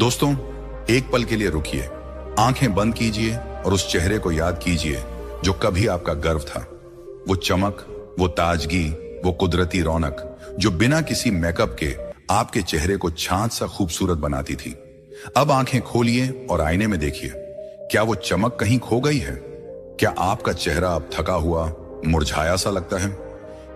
दोस्तों, एक पल के लिए रुकिए, आंखें बंद कीजिए और उस चेहरे को याद कीजिए जो कभी आपका गर्व था। वो चमक, वो ताजगी, वो कुदरती रौनक जो बिना किसी मेकअप के आपके चेहरे को चांद सा खूबसूरत बनाती थी। अब आंखें खोलिए और आईने में देखिए, क्या वो चमक कहीं खो गई है? क्या आपका चेहरा अब थका हुआ, मुरझाया सा लगता है?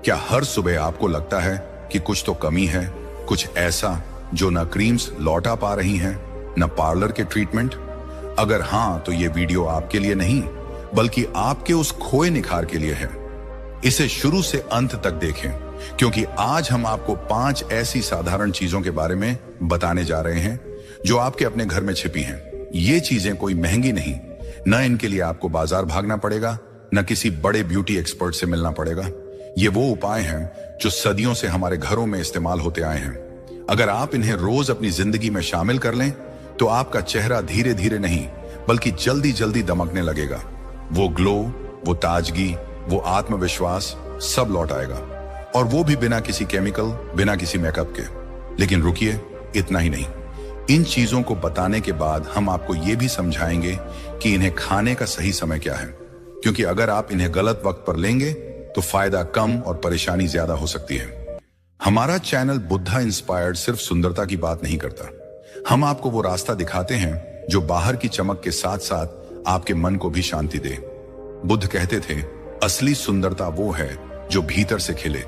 क्या हर सुबह आपको लगता है कि कुछ तो कमी है, कुछ ऐसा जो न क्रीम्स लौटा पा रही हैं, न पार्लर के ट्रीटमेंट? अगर हां, तो ये वीडियो आपके लिए नहीं, बल्कि आपके उस खोए निखार के लिए है। इसे शुरू से अंत तक देखें, क्योंकि आज हम आपको 5 ऐसी साधारण चीजों के बारे में बताने जा रहे हैं जो आपके अपने घर में छिपी हैं। ये चीजें कोई महंगी नहीं, न इनके लिए आपको बाजार भागना पड़ेगा, न किसी बड़े ब्यूटी एक्सपर्ट से मिलना पड़ेगा। ये वो उपाय हैं जो सदियों से हमारे घरों में इस्तेमाल होते आए हैं। अगर आप इन्हें रोज अपनी जिंदगी में शामिल कर लें, तो आपका चेहरा धीरे धीरे नहीं, बल्कि जल्दी जल्दी दमकने लगेगा। वो ग्लो, वो ताजगी, वो आत्मविश्वास सब लौट आएगा, और वो भी बिना किसी केमिकल, बिना किसी मेकअप के। लेकिन रुकिए, इतना ही नहीं, इन चीजों को बताने के बाद हम आपको ये भी समझाएंगे कि इन्हें खाने का सही समय क्या है, क्योंकि अगर आप इन्हें गलत वक्त पर लेंगे तो फायदा कम और परेशानी ज्यादा हो सकती है। हमारा चैनल बुद्धा इंस्पायर्ड सिर्फ सुंदरता की बात नहीं करता। हम आपको वो रास्ता दिखाते हैं जो बाहर की चमक के साथ साथ आपके मन को भी शांति दे। बुद्ध कहते थे, असली सुंदरता वो है जो भीतर से खिले,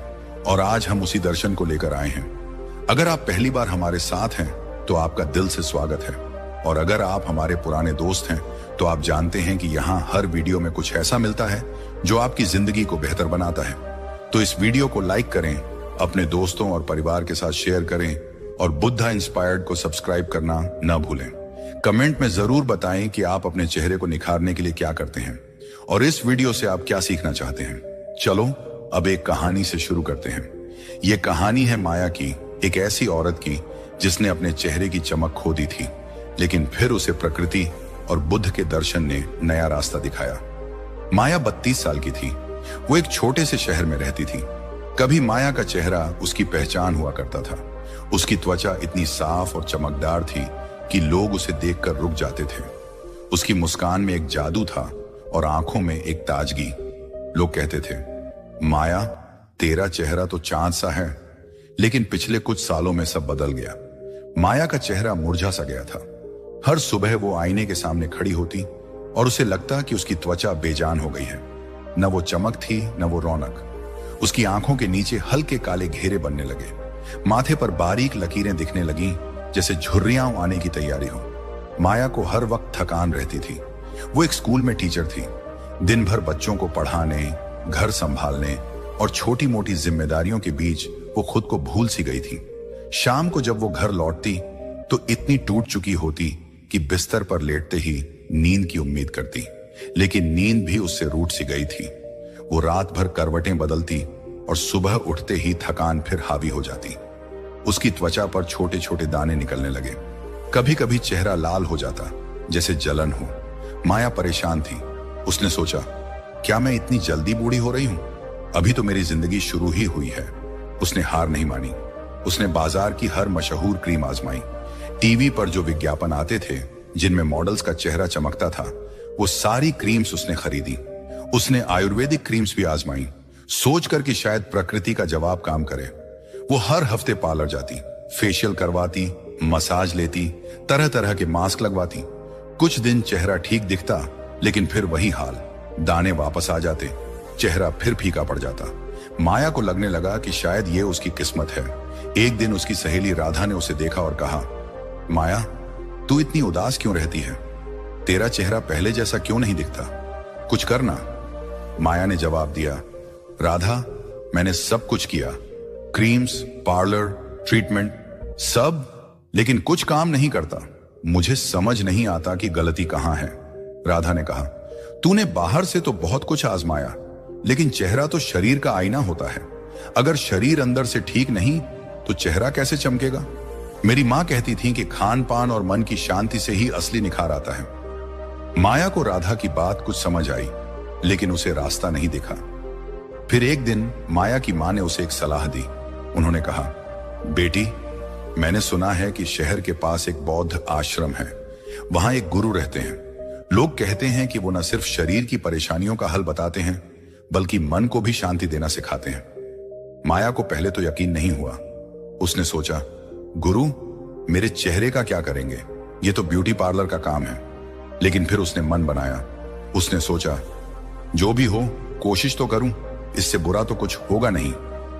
और आज हम उसी दर्शन को लेकर आए हैं। अगर आप पहली बार हमारे साथ हैं तो आपका दिल से स्वागत है, और अगर आप हमारे पुराने दोस्त हैं तो आप जानते हैं कि यहाँ हर वीडियो में कुछ ऐसा मिलता है जो आपकी जिंदगी को बेहतर बनाता है। तो इस वीडियो को लाइक करें, अपने दोस्तों और परिवार के साथ शेयर करें, और बुद्धा इंस्पायर्ड को सब्सक्राइब करना न भूलें। कमेंट में जरूर बताएं कि आप अपने चेहरे को निखारने के लिए क्या करते हैं, और इस वीडियो से आप क्या सीखना चाहते हैं। चलो अब एक कहानी से शुरू करते हैं। ये कहानी है माया की, एक ऐसी औरत की जिसने अपने चेहरे की चमक खो दी थी, लेकिन फिर उसे प्रकृति और बुद्ध के दर्शन ने नया रास्ता दिखाया। माया 32 साल की थी। वो एक छोटे से शहर में रहती थी। कभी माया का चेहरा उसकी पहचान हुआ करता था। उसकी त्वचा इतनी साफ और चमकदार थी कि लोग उसे देखकर रुक जाते थे। उसकी मुस्कान में एक जादू था और आंखों में एक ताजगी। लोग कहते थे, माया, तेरा चेहरा तो चांद सा है, लेकिन पिछले कुछ सालों में सब बदल गया। माया का चेहरा मुरझा सा गया था। हर सुबह वो आईने के सामने खड़ी होती और उसे लगता कि उसकी त्वचा बेजान हो गई है। न वो चमक थी, न वो रौनक। उसकी आंखों के नीचे हल्के काले घेरे बनने लगे, माथे पर बारीक लकीरें दिखने लगी, जैसे झुर्रियां आने की तैयारी हो। माया को हर वक्त थकान रहती थी। वो एक स्कूल में टीचर थी। दिन भर बच्चों को पढ़ाने, घर संभालने और छोटी मोटी जिम्मेदारियों के बीच वो खुद को भूल सी गई थी। शाम को जब वो घर लौटती तो इतनी टूट चुकी होती कि बिस्तर पर लेटते ही नींद की उम्मीद करती, लेकिन नींद भी उससे रूठ सी गई थी। वो रात भर करवटें बदलती और सुबह उठते ही थकान फिर हावी हो जाती। उसकी त्वचा पर छोटे छोटे दाने निकलने लगे। कभी कभी चेहरा लाल हो जाता, जैसे जलन हो। माया परेशान थी। उसने सोचा, क्या मैं इतनी जल्दी बूढ़ी हो रही हूं? अभी तो मेरी जिंदगी शुरू ही हुई है। उसने हार नहीं मानी। उसने बाजार की हर मशहूर क्रीम आजमाई। टीवी पर जो विज्ञापन आते थे जिनमें मॉडल्स का चेहरा चमकता था, वो सारी क्रीम्स उसने खरीदी। उसने आयुर्वेदिक क्रीम्स भी आजमाई, सोचकर कि शायद प्रकृति का जवाब काम करे। वो हर हफ्ते पार्लर जाती, फेशियल करवाती, मसाज लेती, तरह तरह के मास्क लगवाती। कुछ दिन चेहरा ठीक दिखता, लेकिन फिर वही हाल, दाने वापस आ जाते, चेहरा फिर फीका पड़ जाता। माया को लगने लगा कि शायद ये उसकी किस्मत है। एक दिन उसकी सहेली राधा ने उसे देखा और कहा, माया, तू इतनी उदास क्यों रहती है? तेरा चेहरा पहले जैसा क्यों नहीं दिखता? कुछ करना। माया ने जवाब दिया, राधा, मैंने सब कुछ किया, क्रीम्स, पार्लर, ट्रीटमेंट, सब, लेकिन कुछ काम नहीं करता। मुझे समझ नहीं आता कि गलती कहां है। राधा ने कहा, तूने बाहर से तो बहुत कुछ आजमाया, लेकिन चेहरा तो शरीर का आईना होता है। अगर शरीर अंदर से ठीक नहीं तो चेहरा कैसे चमकेगा? मेरी मां कहती थी कि खान पान और मन की शांति से ही असली निखार आता है। माया को राधा की बात कुछ समझ आई, लेकिन उसे रास्ता नहीं दिखा। फिर एक दिन माया की मां ने उसे एक सलाह दी। उन्होंने कहा, बेटी, मैंने सुना है कि शहर के पास एक बौद्ध आश्रम है। वहां एक गुरु रहते हैं। लोग कहते हैं कि वो न सिर्फ शरीर की परेशानियों का हल बताते हैं, बल्कि मन को भी शांति देना सिखाते हैं। माया को पहले तो यकीन नहीं हुआ। उसने सोचा, गुरु मेरे चेहरे का क्या करेंगे? ये तो ब्यूटी पार्लर का काम है। लेकिन फिर उसने मन बनाया। उसने सोचा, जो भी हो कोशिश तो करूं, इससे बुरा तो कुछ होगा नहीं।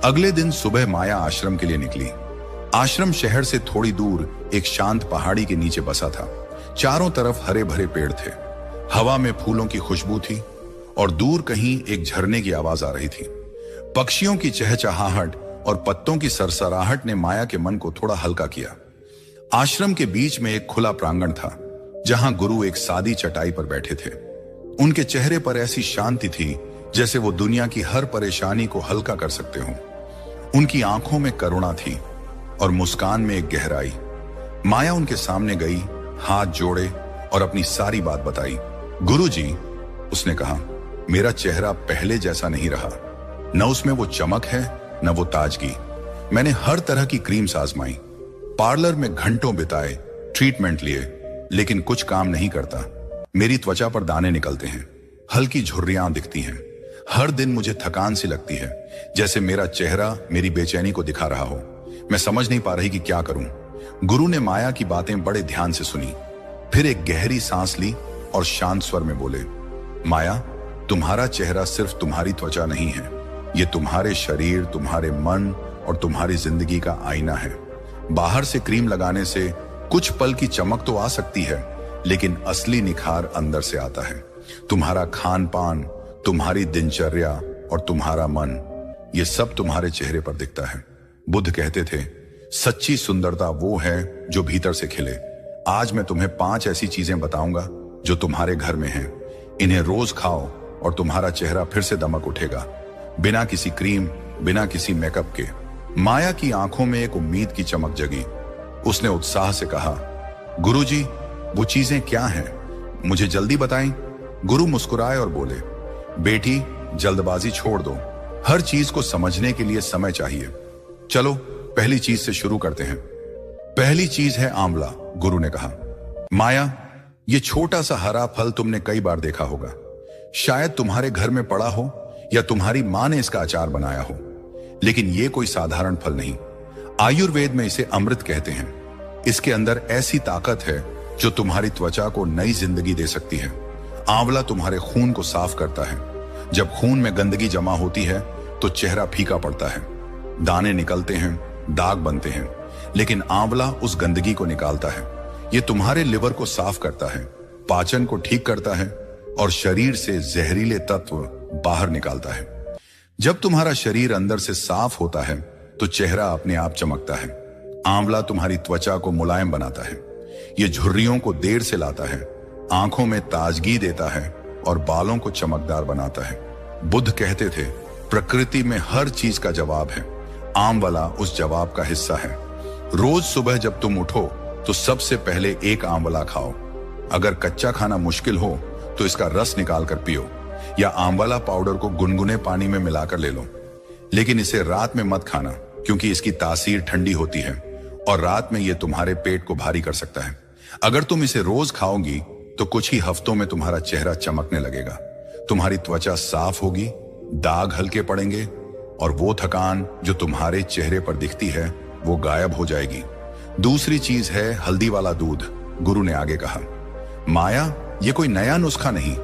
अगले दिन सुबह माया आश्रम के लिए निकली। आश्रम शहर से थोड़ी दूर एक शांत पहाड़ी के नीचे बसा था। चारों तरफ हरे भरे पेड़ थे। हवा में फूलों की खुशबू थी और दूर कहीं एक झरने की आवाज आ रही थी। पक्षियों की चहचहाहट और पत्तों की सरसराहट ने माया के मन को थोड़ा हल्का किया। आश्रम के बीच में एक खुला प्रांगण था, जहां गुरु एक सादी चटाई पर बैठे थे। उनके चेहरे पर ऐसी शांति थी जैसे वो दुनिया की हर परेशानी को हल्का कर सकते हो। उनकी आंखों में करुणा थी और मुस्कान में एक गहराई। माया उनके सामने गई, हाथ जोड़े और अपनी सारी बात बताई। गुरुजी, उसने कहा, मेरा चेहरा पहले जैसा नहीं रहा। न उसमें वो चमक है, न वो ताजगी। मैंने हर तरह की क्रीम्स आजमाई, पार्लर में घंटों बिताए, ट्रीटमेंट लिए, लेकिन कुछ काम नहीं करता। मेरी त्वचा पर दाने निकलते हैं, हल्की झुर्रियां दिखती हैं। हर दिन मुझे थकान सी लगती है, जैसे मेरा चेहरा मेरी बेचैनी को दिखा रहा हो। मैं समझ नहीं पा रही कि क्या करूं। गुरु ने माया की बातें बड़े ध्यान से सुनी, फिर एक गहरी सांस ली और शांत स्वर में बोले, माया, तुम्हारा चेहरा सिर्फ तुम्हारी त्वचा नहीं है। ये तुम्हारे शरीर, तुम्हारे मन और तुम्हारी जिंदगी का आईना है। बाहर से क्रीम लगाने से कुछ पल की चमक तो आ सकती है, लेकिन असली निखार अंदर से आता है। तुम्हारा खान पान, तुम्हारी दिनचर्या और तुम्हारा मन, ये सब तुम्हारे चेहरे पर दिखता है। बुद्ध कहते थे, सच्ची सुंदरता वो है जो भीतर से खिले। आज मैं तुम्हें 5 ऐसी चीजें बताऊंगा जो तुम्हारे घर में हैं। इन्हें रोज खाओ और तुम्हारा चेहरा फिर से दमक उठेगा, बिना किसी क्रीम, बिना किसी मेकअप के। माया की आंखों में एक उम्मीद की चमक जगी। उसने उत्साह से कहा, गुरुजी, वो चीजें क्या हैं? मुझे जल्दी बताएं। गुरु मुस्कुराए और बोले, बेटी, जल्दबाजी छोड़ दो। हर चीज को समझने के लिए समय चाहिए। चलो पहली चीज से शुरू करते हैं। पहली चीज है आंवला, गुरु ने कहा। माया, ये छोटा सा हरा फल तुमने कई बार देखा होगा। शायद तुम्हारे घर में पड़ा हो या तुम्हारी मां ने इसका अचार बनाया हो, लेकिन ये कोई साधारण फल नहीं। आयुर्वेद में इसे अमृत कहते हैं। इसके अंदर ऐसी ताकत है जो तुम्हारी त्वचा को नई जिंदगी दे सकती है। आंवला तुम्हारे खून को साफ करता है। जब खून में गंदगी जमा होती है तो चेहरा फीका पड़ता है, दाने निकलते हैं, दाग बनते हैं, लेकिन आंवला उस गंदगी को निकालता है। ये तुम्हारे लिवर को साफ करता है, पाचन को ठीक करता है और शरीर से जहरीले तत्व बाहर निकालता है। जब तुम्हारा शरीर अंदर से साफ होता है तो चेहरा अपने आप चमकता है। आंवला तुम्हारी त्वचा को मुलायम बनाता है। ये झुर्रियों को देर से लाता है, आंखों में ताजगी देता है और बालों को चमकदार बनाता है। बुद्ध कहते थे, प्रकृति में हर चीज का जवाब है। आंवला उस जवाब का हिस्सा है। रोज सुबह जब तुम उठो तो सबसे पहले एक आंवला खाओ। अगर कच्चा खाना मुश्किल हो तो इसका रस निकाल कर पियो, या आंवला पाउडर को गुनगुने पानी में मिलाकर ले लो। लेकिन इसे रात में मत खाना, क्योंकि इसकी तासीर ठंडी होती है और रात में यह तुम्हारे पेट को भारी कर सकता है। अगर तुम इसे रोज खाओगी तो कुछ ही हफ्तों में तुम्हारा चेहरा चमकने लगेगा। तुम्हारी त्वचा साफ होगी, दाग हल्के पड़ेंगे और वो थकान जो तुम्हारे चेहरे पर दिखती है वो गायब हो जाएगी। दूसरी चीज है हल्दी वाला दूध, गुरु ने आगे कहा। माया, ये कोई नया नुस्खा नहीं।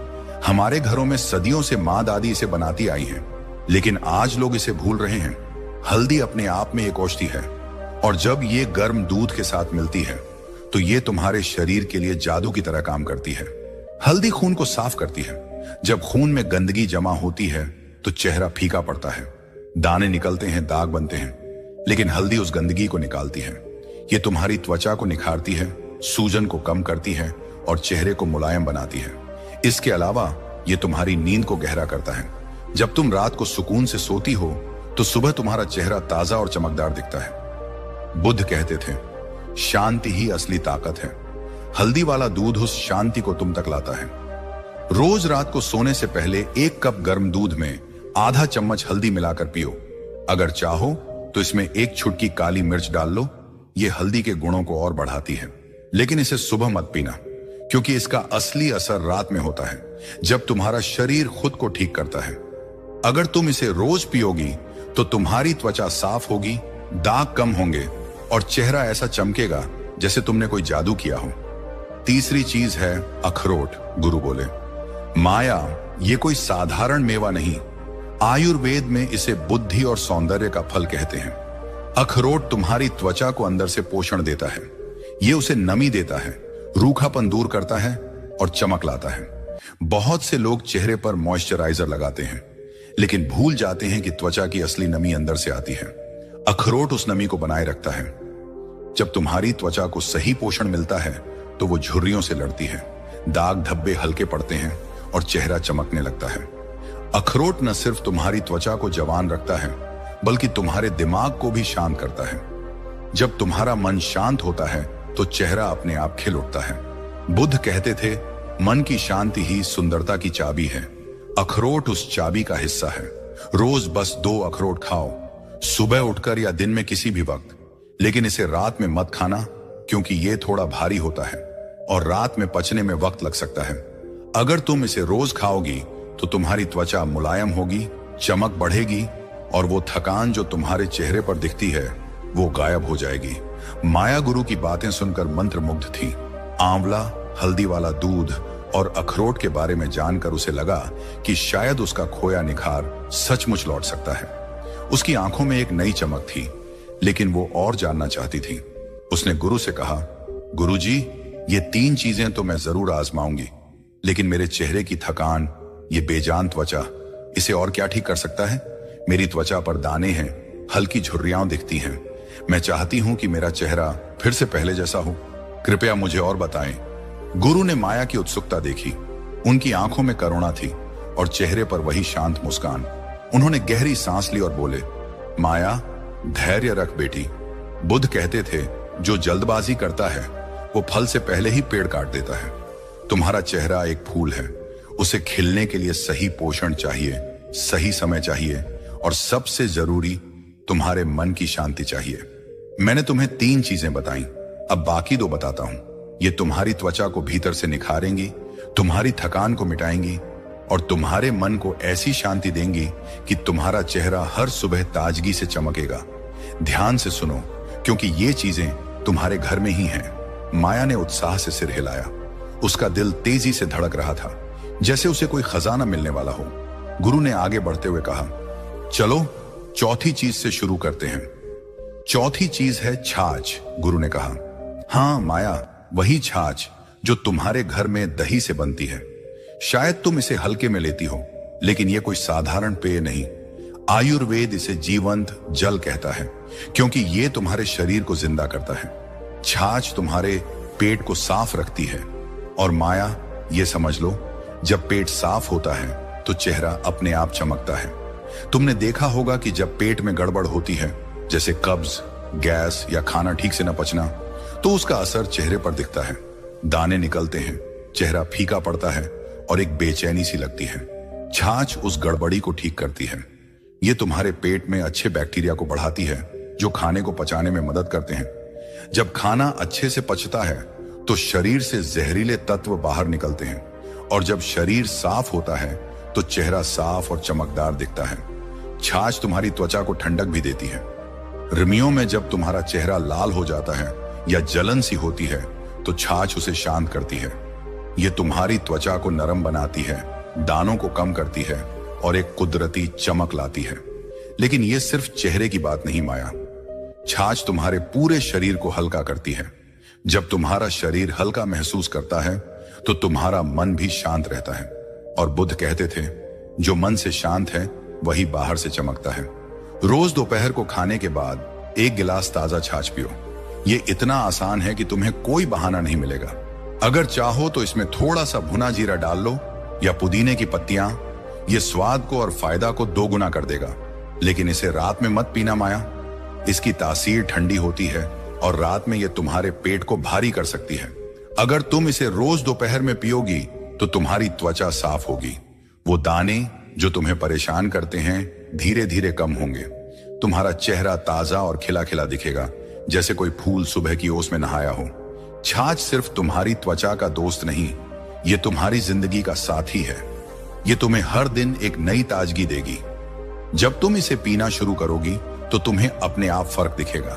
हमारे घरों में सदियों से माँ दादी इसे बनाती आई हैं, लेकिन आज लोग इसे भूल रहे हैं। हल्दी अपने आप में एक औषधि है और जब ये गर्म दूध के साथ मिलती है तो ये तुम्हारे शरीर के लिए जादू की तरह काम करती है। हल्दी खून को साफ करती है। जब खून में गंदगी जमा होती है तो चेहरा फीका पड़ता है, दाने निकलते हैं, दाग बनते हैं, लेकिन हल्दी उस गंदगी को निकालती है। ये तुम्हारी त्वचा को निखारती है, सूजन को कम करती है और चेहरे को मुलायम बनाती है। इसके अलावा ये तुम्हारी नींद को गहरा करता है। जब तुम रात को सुकून से सोती हो तो सुबह तुम्हारा चेहरा ताजा और चमकदार दिखता है। बुद्ध कहते थे, शांति ही असली ताकत है। हल्दी वाला दूध उस शांति को तुम तक लाता है। रोज रात को सोने से पहले 1 कप गर्म दूध में आधा चम्मच हल्दी मिलाकर पियो। अगर चाहो तो इसमें 1 छुटकी काली मिर्च डाल लो। ये हल्दी के गुणों को और बढ़ाती है। लेकिन इसे सुबह मत पीना, क्योंकि इसका असली असर रात में होता है, जब तुम्हारा शरीर खुद को ठीक करता है। अगर तुम इसे रोज पियोगी तो तुम्हारी त्वचा साफ होगी, दाग कम होंगे और चेहरा ऐसा चमकेगा जैसे तुमने कोई जादू किया हो। तीसरी चीज है अखरोट। गुरु बोले, माया ये कोई साधारण मेवा नहीं, आयुर्वेद में इसे बुद्धि और सौंदर्य का फल कहते हैं। अखरोट तुम्हारी त्वचा को अंदर से पोषण देता है, ये उसे नमी देता है, रूखापन दूर करता है और चमक लाता है। बहुत से लोग चेहरे पर मॉइस्चराइजर लगाते हैं, लेकिन भूल जाते हैं कि त्वचा की असली नमी अंदर से आती है। अखरोट उस नमी को बनाए रखता है। जब तुम्हारी त्वचा को सही पोषण मिलता है तो वो झुर्रियों से लड़ती है, दाग धब्बे हल्के पड़ते हैं और चेहरा चमकने लगता है। अखरोट न सिर्फ तुम्हारी त्वचा को जवान रखता है, बल्कि तुम्हारे दिमाग को भी शांत करता है। जब तुम्हारा मन शांत होता है तो चेहरा अपने आप खिल उठता है। बुद्ध कहते थे, मन की शांति ही सुंदरता की चाबी है। अखरोट उस चाबी का हिस्सा है। रोज बस 2 अखरोट खाओ, सुबह उठकर या दिन में किसी भी वक्त, लेकिन इसे रात में मत खाना, क्योंकि ये थोड़ा भारी होता है और रात में पचने में वक्त लग सकता है। अगर तुम इसे रोज खाओगी तो तुम्हारी त्वचा मुलायम होगी, चमक बढ़ेगी और वो थकान जो तुम्हारे चेहरे पर दिखती है वो गायब हो जाएगी। माया गुरु की बातें सुनकर मंत्रमुग्ध थी। आंवला, हल्दी वाला दूध और अखरोट के बारे में जानकर उसे लगा कि शायद उसका खोया निखार सचमुच लौट सकता है। उसकी आंखों में एक नई चमक थी, लेकिन वो और जानना चाहती थी। उसने गुरु से कहा, गुरुजी, ये 3 चीजें तो मैं जरूर आजमाऊंगी, लेकिन मेरे चेहरे की थकान, ये बेजान त्वचा, इसे और क्या ठीक कर सकता है? मेरी त्वचा पर दाने हैं, हल्की झुर्रियां दिखती हैं। मैं चाहती हूं कि मेरा चेहरा फिर से पहले जैसा हो। कृपया मुझे और बताएं। गुरु ने माया की उत्सुकता देखी। उनकी आंखों में करुणा थी और चेहरे पर वही शांत मुस्कान। उन्होंने गहरी सांस ली और बोले, माया, धैर्य रख बेटी। बुद्ध कहते थे, जो जल्दबाजी करता है वो फल से पहले ही पेड़ काट देता है। तुम्हारा चेहरा एक फूल है, उसे खिलने के लिए सही पोषण चाहिए, सही समय चाहिए और सबसे जरूरी तुम्हारे मन की शांति चाहिए। मैंने तुम्हें 3 चीजें बताई, अब बाकी 2 बताता हूं। ये तुम्हारी त्वचा को भीतर से निखारेंगी, तुम्हारी थकान को मिटाएंगी और तुम्हारे मन को ऐसी शांति देंगी कि तुम्हारा चेहरा हर सुबह ताजगी से चमकेगा। ध्यान से सुनो, क्योंकि ये चीजें तुम्हारे घर में ही हैं। माया ने उत्साह से सिर हिलाया। उसका दिल तेजी से धड़क रहा था, जैसे उसे कोई खजाना मिलने वाला हो। गुरु ने आगे बढ़ते हुए कहा, चलो चौथी चीज से शुरू करते हैं। चौथी चीज है छाछ। गुरु ने कहा, हाँ माया, वही छाछ जो तुम्हारे घर में दही से बनती है। शायद तुम इसे हल्के में लेती हो, लेकिन यह कोई साधारण पेय नहीं। आयुर्वेद इसे जीवंत जल कहता है, क्योंकि यह तुम्हारे शरीर को जिंदा करता है। छाछ तुम्हारे पेट को साफ रखती है और माया, ये समझ लो, जब पेट साफ होता है तो चेहरा अपने आप चमकता है। तुमने देखा होगा कि जब पेट में गड़बड़ होती है, जैसे कब्ज, गैस या खाना ठीक से न पचना, तो उसका असर चेहरे पर दिखता है। दाने निकलते हैं, चेहरा फीका पड़ता है और एक बेचैनी सी लगती है। छाछ उस गड़बड़ी को ठीक करती है। ये तुम्हारे पेट में अच्छे बैक्टीरिया को बढ़ाती है, जो खाने को पचाने में मदद करते हैं। जब खाना अच्छे से पचता है तो शरीर से जहरीले तत्व बाहर निकलते हैं और जब शरीर साफ होता है तो चेहरा साफ और चमकदार दिखता है। छाछ तुम्हारी त्वचा को ठंडक भी देती है। गर्मियों में जब तुम्हारा चेहरा लाल हो जाता है या जलन सी होती है तो छाछ उसे शांत करती है। यह तुम्हारी त्वचा को नरम बनाती है, दानों को कम करती है और एक कुदरती चमक लाती है। लेकिन यह सिर्फ चेहरे की बात नहीं माया, छाछ तुम्हारे पूरे शरीर को हल्का करती है। जब तुम्हारा शरीर हल्का महसूस करता है तो तुम्हारा मन भी शांत रहता है। और बुद्ध कहते थे, जो मन से शांत है वही बाहर से चमकता है। रोज दोपहर को खाने के बाद 1 गिलास ताजा छाछ पियो। ये इतना आसान है कि तुम्हें कोई बहाना नहीं मिलेगा। अगर चाहो तो इसमें थोड़ा सा भुना जीरा डाल लो या पुदीने की पत्तियां। ये स्वाद को और फायदा को 2 गुना कर देगा। लेकिन इसे रात में मत पीना माया, इसकी तासीर ठंडी होती है और रात में यह तुम्हारे पेट को भारी कर सकती है। अगर तुम इसे रोज दोपहर में पियोगी तो तुम्हारी त्वचा साफ होगी। वो दाने जो तुम्हें परेशान करते हैं धीरे धीरे कम होंगे। तुम्हारा चेहरा ताजा और खिला खिला दिखेगा, जैसे कोई फूल सुबह की ओस में नहाया हो। छाछ सिर्फ तुम्हारी त्वचा का दोस्त नहीं, ये तुम्हारी जिंदगी का साथी है। ये तुम्हें हर दिन एक नई ताजगी देगी। जब तुम इसे पीना शुरू करोगी तो तुम्हें अपने आप फर्क दिखेगा।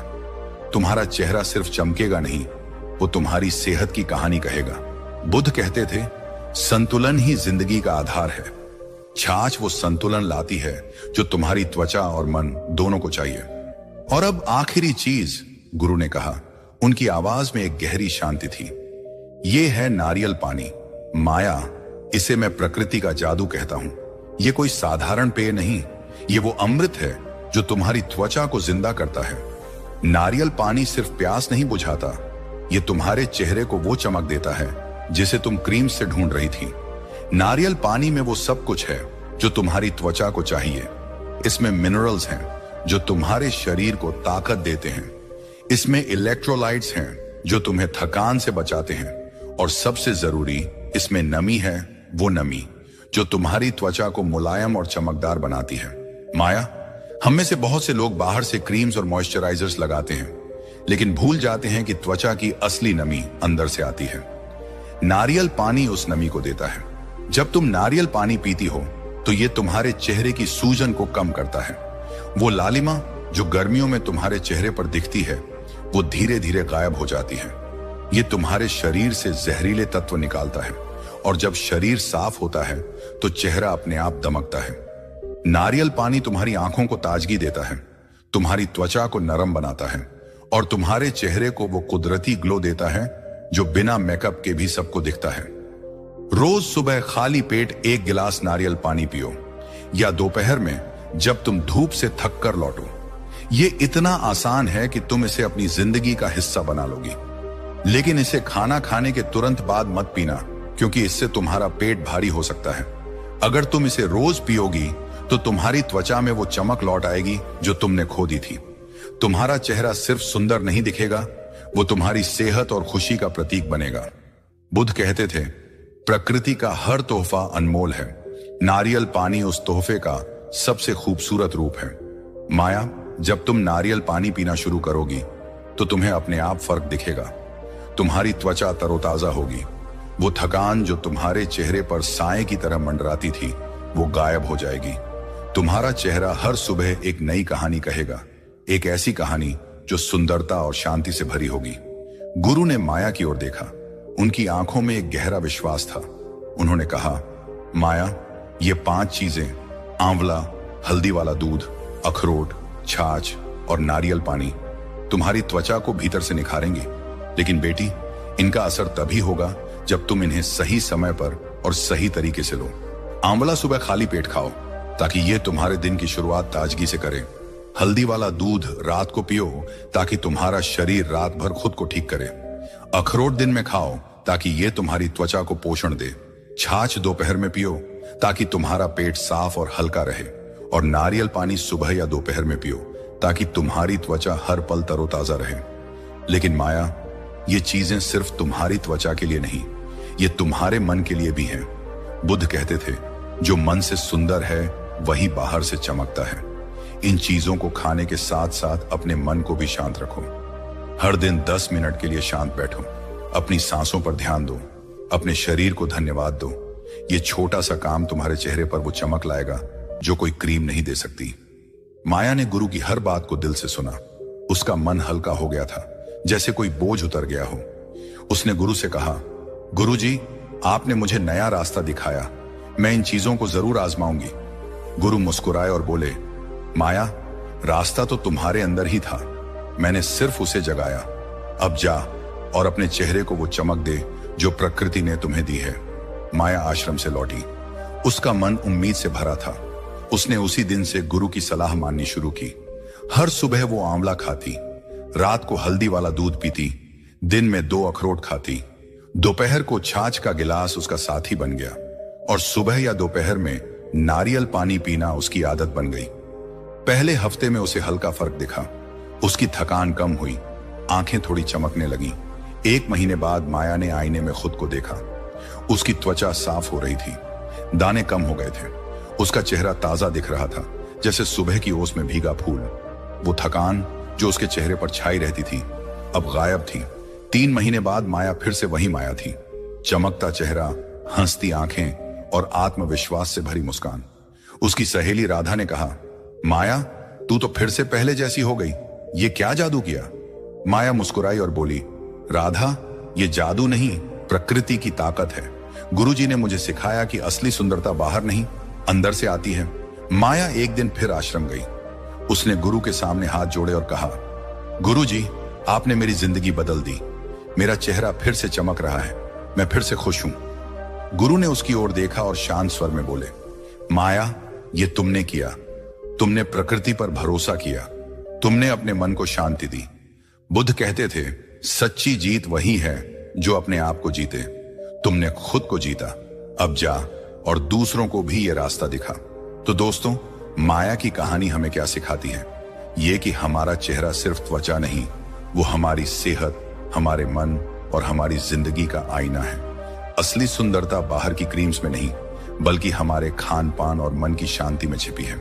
तुम्हारा चेहरा सिर्फ चमकेगा नहीं, वो तुम्हारी सेहत की कहानी कहेगा। बुद्ध कहते थे, संतुलन ही जिंदगी का आधार है। छाछ वो संतुलन लाती है जो तुम्हारी त्वचा और मन दोनों को चाहिए। और अब आखिरी चीज, गुरु ने कहा। उनकी आवाज में एक गहरी शांति थी। ये है नारियल पानी। माया, इसे मैं प्रकृति का जादू कहता हूं। ये कोई साधारण पेय नहीं, ये वो अमृत है जो तुम्हारी त्वचा को जिंदा करता है। नारियल पानी सिर्फ प्यास नहीं बुझाता, ये तुम्हारे चेहरे को वो चमक देता है जिसे तुम क्रीम से ढूंढ रही थी। नारियल पानी में वो सब कुछ है जो तुम्हारी त्वचा को चाहिए। इसमें मिनरल्स हैं जो तुम्हारे शरीर को ताकत देते हैं। इसमें इलेक्ट्रोलाइट्स हैं जो तुम्हें थकान से बचाते हैं। और सबसे जरूरी, इसमें नमी है, वो नमी जो तुम्हारी त्वचा को मुलायम और चमकदार बनाती है। माया, हम में से बहुत से लोग बाहर से क्रीम्स और मॉइस्चराइजर्स लगाते हैं, लेकिन भूल जाते हैं कि त्वचा की असली नमी अंदर से आती है। नारियल पानी उस नमी को देता है। जब तुम नारियल पानी पीती हो तो ये तुम्हारे चेहरे की सूजन को कम करता है। वो लालिमा जो गर्मियों में तुम्हारे चेहरे पर दिखती है, वो धीरे धीरे गायब हो जाती है। ये तुम्हारे शरीर से जहरीले तत्व निकालता है, और जब शरीर साफ होता है तो चेहरा अपने आप दमकता है। नारियल पानी तुम्हारी आंखों को ताजगी देता है, तुम्हारी त्वचा को नरम बनाता है, और तुम्हारे चेहरे को वो कुदरती ग्लो देता है जो बिना मेकअप के भी सबको दिखता है। रोज सुबह खाली पेट एक गिलास नारियल पानी पियो, या दोपहर में जब तुम धूप से थक कर लौटो। ये इतना आसान है कि तुम इसे अपनी जिंदगी का हिस्सा बना लोगी। लेकिन इसे खाना खाने के तुरंत बाद मत पीना, क्योंकि इससे तुम्हारा पेट भारी हो सकता है। अगर तुम इसे रोज पियोगी तो तुम्हारी त्वचा में वो चमक लौट आएगी जो तुमने खो दी थी। तुम्हारा चेहरा सिर्फ सुंदर नहीं दिखेगा, वो तुम्हारी सेहत और खुशी का प्रतीक बनेगा। बुद्ध कहते थे, प्रकृति का हर तोहफा अनमोल है। नारियल पानी उस तोहफे का सबसे खूबसूरत रूप है। माया, जब तुम नारियल पानी पीना शुरू करोगी तो तुम्हें अपने आप फर्क दिखेगा। तुम्हारी त्वचा तरोताजा होगी। वो थकान जो तुम्हारे चेहरे पर साए की तरह मंडराती थी, वो गायब हो जाएगी। तुम्हारा चेहरा हर सुबह एक नई कहानी कहेगा, एक ऐसी कहानी जो सुंदरता और शांति से भरी होगी। गुरु ने माया की ओर देखा। उनकी आंखों में एक गहरा विश्वास था। उन्होंने कहा, माया, ये 5 चीजें, आंवला, हल्दी वाला दूध, अखरोट, छाछ और नारियल पानी, तुम्हारी त्वचा को भीतर से निखारेंगी। लेकिन बेटी, इनका असर तभी होगा जब तुम इन्हें सही समय पर और सही तरीके से लो। आंवला सुबह खाली पेट खाओ ताकि ये तुम्हारे दिन की शुरुआत ताजगी से करे। हल्दी वाला दूध रात को पियो ताकि तुम्हारा शरीर रात भर खुद को ठीक करे। अखरोट दिन में खाओ ताकि ये तुम्हारी त्वचा को पोषण दे। छाछ दोपहर में पियो ताकि तुम्हारा पेट साफ और हल्का रहे। और नारियल पानी सुबह या दोपहर में पियो ताकि तुम्हारी त्वचा हर पल तरोताजा रहे। लेकिन माया, ये चीजें सिर्फ तुम्हारी त्वचा के लिए नहीं, ये तुम्हारे मन के लिए भी हैं। बुद्ध कहते थे, जो मन से सुंदर है वही बाहर से चमकता है। इन चीजों को खाने के साथ साथ अपने मन को भी शांत रखो। हर दिन 10 मिनट के लिए शांत बैठो। अपनी सांसों पर ध्यान दो, अपने शरीर को धन्यवाद दो। ये छोटा सा काम तुम्हारे चेहरे पर वो चमक लाएगा जो कोई क्रीम नहीं दे सकती। माया ने गुरु की हर बात को दिल से सुना। उसका मन हल्का हो गया था, जैसे कोई बोझ उतर गया हो। उसने गुरु से कहा, गुरु जी, आपने मुझे नया रास्ता दिखाया, मैं इन चीजों को जरूर आजमाऊंगी। गुरु मुस्कुराए और बोले, माया, रास्ता तो तुम्हारे अंदर ही था, मैंने सिर्फ उसे जगाया। अब जा और अपने चेहरे को वो चमक दे जो प्रकृति ने तुम्हें दी है। माया आश्रम से लौटी। उसका मन उम्मीद से भरा था। उसने उसी दिन से गुरु की सलाह माननी शुरू की। हर सुबह वो आंवला खाती, रात को हल्दी वाला दूध पीती, दिन में 2 अखरोट खाती। दोपहर को छाछ का गिलास उसका साथी बन गया, और सुबह या दोपहर में नारियल पानी पीना उसकी आदत बन गई। पहले हफ्ते में उसे हल्का फर्क दिखा। उसकी थकान कम हुई, आंखें थोड़ी चमकने लगी। 1 महीने बाद माया ने आईने में खुद को देखा। उसकी त्वचा साफ हो रही थी, दाने कम हो गए थे। उसका चेहरा ताजा दिख रहा था, जैसे सुबह की ओस में भीगा फूल। वो थकान जो उसके चेहरे पर छाई रहती थी अब गायब थी। 3 महीने बाद माया फिर से वही माया थी, चमकता चेहरा, हंसती आंखें और आत्मविश्वास से भरी मुस्कान। उसकी सहेली राधा ने कहा, माया तू तो फिर से पहले जैसी हो गई, ये क्या जादू किया? माया मुस्कुराई और बोली, राधा ये जादू नहीं, प्रकृति की ताकत है। गुरुजी ने मुझे सिखाया कि असली सुंदरता बाहर नहीं अंदर से आती है। माया एक दिन फिर आश्रम गई। उसने गुरु के सामने हाथ जोड़े और कहा, गुरुजी आपने मेरी जिंदगी बदल दी, मेरा चेहरा फिर से चमक रहा है, मैं फिर से खुश हूं। गुरु ने उसकी ओर देखा और शांत स्वर में बोले, माया ये तुमने किया, तुमने प्रकृति पर भरोसा किया, तुमने अपने मन को शांति दी। बुद्ध कहते थे, सच्ची जीत वही है जो अपने आप को जीते। तुमने खुद को जीता, अब जा और दूसरों को भी ये रास्ता दिखा। तो दोस्तों, माया की कहानी हमें क्या सिखाती है? ये कि हमारा चेहरा सिर्फ त्वचा नहीं, वो हमारी सेहत, हमारे मन और हमारी जिंदगी का आईना है। असली सुंदरता बाहर की क्रीम्स में नहीं, बल्कि हमारे खान पान और मन की शांति में छिपी है।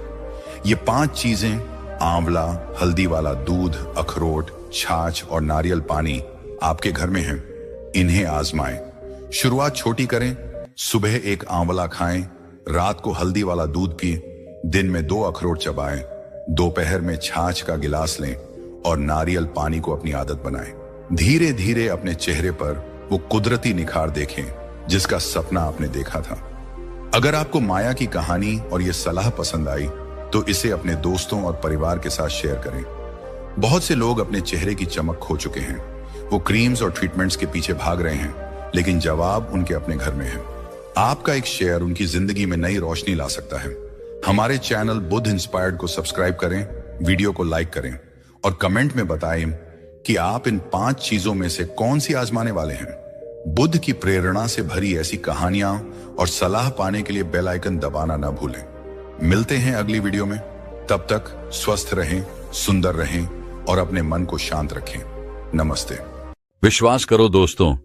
ये 5 चीजें, आंवला, हल्दी वाला दूध, अखरोट, छाछ और नारियल पानी आपके घर में हैं। इन्हें आजमाएं। शुरुआत छोटी करें, सुबह 1 आंवला खाएं, रात को हल्दी वाला दूध पिएं, दिन में 2 अखरोट चबाएं, दोपहर में छाछ का गिलास लें और नारियल पानी को अपनी आदत बनाएं। धीरे धीरे अपने चेहरे पर वो कुदरती निखार देखें जिसका सपना आपने देखा था। अगर आपको माया की कहानी और ये सलाह पसंद आई तो इसे अपने दोस्तों और परिवार के साथ शेयर करें। बहुत से लोग अपने चेहरे की चमक खो चुके हैं, वो क्रीम्स और ट्रीटमेंट्स के पीछे भाग रहे हैं, लेकिन जवाब उनके अपने घर में है। आपका एक शेयर उनकी जिंदगी में नई रोशनी ला सकता है। हमारे चैनल बुद्ध इंस्पायर्ड को सब्सक्राइब करें, वीडियो को लाइक करें और कमेंट में बताएं कि आप इन 5 चीजों में से कौन सी आजमाने वाले हैं। बुद्ध की प्रेरणा से भरी ऐसी कहानियां और सलाह पाने के लिए बेल आइकन दबाना ना भूलें। मिलते हैं अगली वीडियो में, तब तक स्वस्थ रहें, सुंदर रहें और अपने मन को शांत रखें। नमस्ते। विश्वास करो दोस्तों,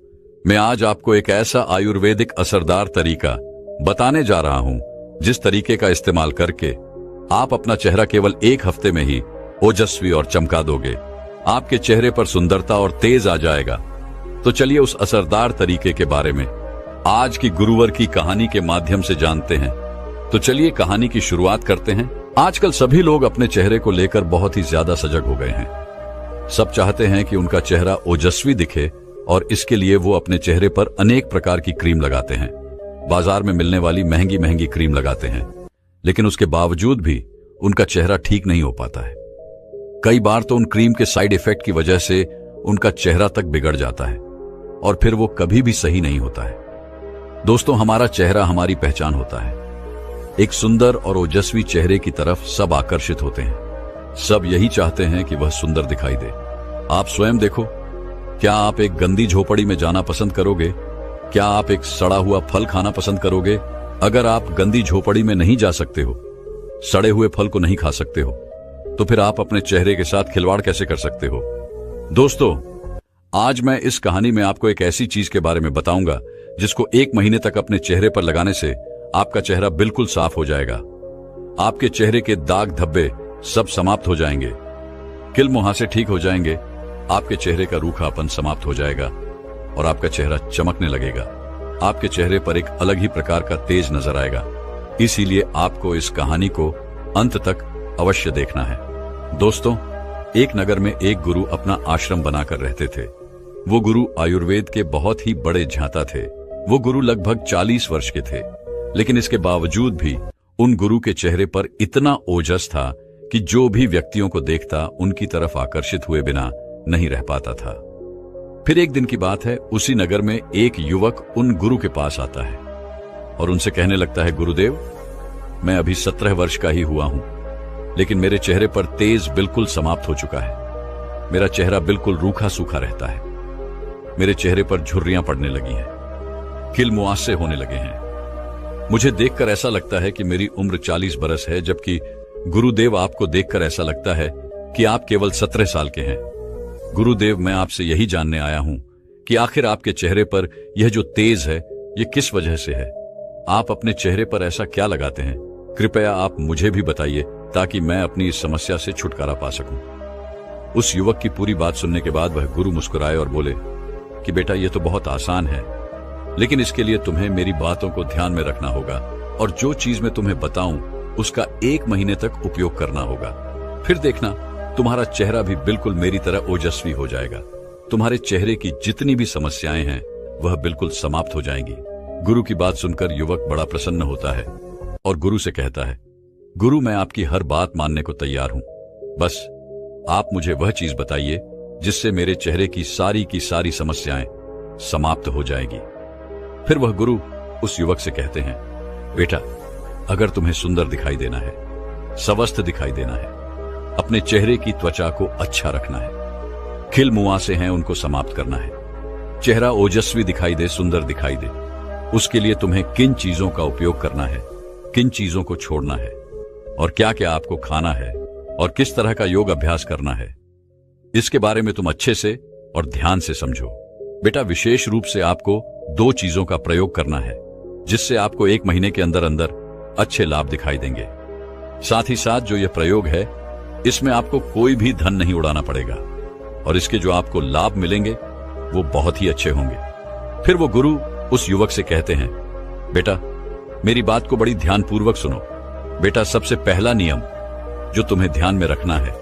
मैं आज आपको एक ऐसा आयुर्वेदिक असरदार तरीका बताने जा रहा हूं जिस तरीके का इस्तेमाल करके आप अपना चेहरा केवल 1 हफ्ते में ही ओजस्वी और चमका दोगे। आपके चेहरे पर सुंदरता और तेज आ जाएगा। तो चलिए उस असरदार तरीके के बारे में आज की गुरुवर की कहानी के माध्यम से जानते हैं। तो चलिए कहानी की शुरुआत करते हैं। आजकल सभी लोग अपने चेहरे को लेकर बहुत ही ज्यादा सजग हो गए हैं। सब चाहते हैं कि उनका चेहरा ओजस्वी दिखे और इसके लिए वो अपने चेहरे पर अनेक प्रकार की क्रीम लगाते हैं। बाजार में मिलने वाली महंगी महंगी क्रीम लगाते हैं, लेकिन उसके बावजूद भी उनका चेहरा ठीक नहीं हो पाता है। कई बार तो उन क्रीम के साइड इफेक्ट की वजह से उनका चेहरा तक बिगड़ जाता है और फिर वो कभी भी सही नहीं होता है। दोस्तों, हमारा चेहरा हमारी पहचान होता है। एक सुंदर और ओजस्वी चेहरे की तरफ सब आकर्षित होते हैं। सब यही चाहते हैं कि वह सुंदर दिखाई दे। आप स्वयं देखो, क्या आप एक गंदी झोपड़ी में जाना पसंद करोगे? क्या आप एक सड़ा हुआ फल खाना पसंद करोगे? अगर आप गंदी झोपड़ी में नहीं जा सकते हो, सड़े हुए फल को नहीं खा सकते हो, तो फिर आप अपने चेहरे के साथ खिलवाड़ कैसे कर सकते हो? दोस्तों, आज मैं इस कहानी में आपको एक ऐसी चीज के बारे में बताऊंगा जिसको 1 महीने तक अपने चेहरे पर लगाने से आपका चेहरा बिल्कुल साफ हो जाएगा। आपके चेहरे के दाग धब्बे सब समाप्त हो जाएंगे, किल मुहासे ठीक हो जाएंगे, आपके चेहरे का रूखापन समाप्त हो जाएगा और आपका चेहरा चमकने लगेगा। आपके चेहरे पर एक अलग ही प्रकार का तेज नजर आएगा। इसीलिए आपको इस कहानी को अंत तक अवश्य देखना है। दोस्तों, एक नगर में एक गुरु अपना आश्रम बनाकर रहते थे। वो गुरु आयुर्वेद के बहुत ही बड़े झांता थे। वो गुरु लगभग 40 वर्ष के थे, लेकिन इसके बावजूद भी उन गुरु के चेहरे पर इतना ओजस था कि जो भी व्यक्तियों को देखता उनकी तरफ आकर्षित हुए बिना नहीं रह पाता था। फिर एक दिन की बात है, उसी नगर में एक युवक उन गुरु के पास आता है और उनसे कहने लगता है, गुरुदेव, मैं अभी 17 वर्ष का ही हुआ हूं, लेकिन मेरे चेहरे पर तेज बिल्कुल समाप्त हो चुका है। मेरा चेहरा बिल्कुल रूखा सूखा रहता है। मेरे चेहरे पर झुर्रियां पड़ने लगी हैं, किल मुआसे होने लगे हैं। मुझे देखकर ऐसा लगता है कि मेरी उम्र 40 बरस है, जबकि गुरुदेव आपको देखकर ऐसा लगता है कि आप केवल 17 साल के हैं। गुरुदेव, मैं आपसे यही जानने आया हूं कि आखिर आपके चेहरे पर यह जो तेज है, यह किस वजह से है? आप अपने चेहरे पर ऐसा क्या लगाते हैं? कृपया आप मुझे भी बताइए ताकि मैं अपनी इस समस्या से छुटकारा पा सकूं। उस युवक की पूरी बात सुनने के बाद वह गुरु मुस्कुराए और बोले कि बेटा ये तो बहुत आसान है, लेकिन इसके लिए तुम्हें मेरी बातों को ध्यान में रखना होगा और जो चीज मैं तुम्हें बताऊं उसका 1 महीने तक उपयोग करना होगा। फिर देखना तुम्हारा चेहरा भी बिल्कुल मेरी तरह ओजस्वी हो जाएगा। तुम्हारे चेहरे की जितनी भी समस्याएं हैं वह बिल्कुल समाप्त हो जाएंगी। गुरु की बात सुनकर युवक बड़ा प्रसन्न होता है और गुरु से कहता है, गुरु मैं आपकी हर बात मानने को तैयार हूं, बस आप मुझे वह चीज बताइए जिससे मेरे चेहरे की सारी समस्याएं समाप्त हो जाएगी। फिर वह गुरु उस युवक से कहते हैं, बेटा अगर तुम्हें सुंदर दिखाई देना है, स्वस्थ दिखाई देना है, अपने चेहरे की त्वचा को अच्छा रखना है, खिल मुहासे हैं उनको समाप्त करना है, चेहरा ओजस्वी दिखाई दे, सुंदर दिखाई दे, उसके लिए तुम्हें किन चीजों का उपयोग करना है, किन चीजों को छोड़ना है और क्या क्या आपको खाना है और किस तरह का योग अभ्यास करना है, इसके बारे में तुम अच्छे से और ध्यान से समझो। बेटा विशेष रूप से आपको 2 चीजों का प्रयोग करना है जिससे आपको 1 महीने के अंदर अंदर अच्छे लाभ दिखाई देंगे। साथ ही साथ जो यह प्रयोग है इसमें आपको कोई भी धन नहीं उड़ाना पड़ेगा और इसके जो आपको लाभ मिलेंगे वो बहुत ही अच्छे होंगे। फिर वो गुरु उस युवक से कहते हैं, बेटा मेरी बात को बड़ी ध्यानपूर्वक सुनो। बेटा सबसे पहला नियम जो तुम्हें ध्यान में रखना है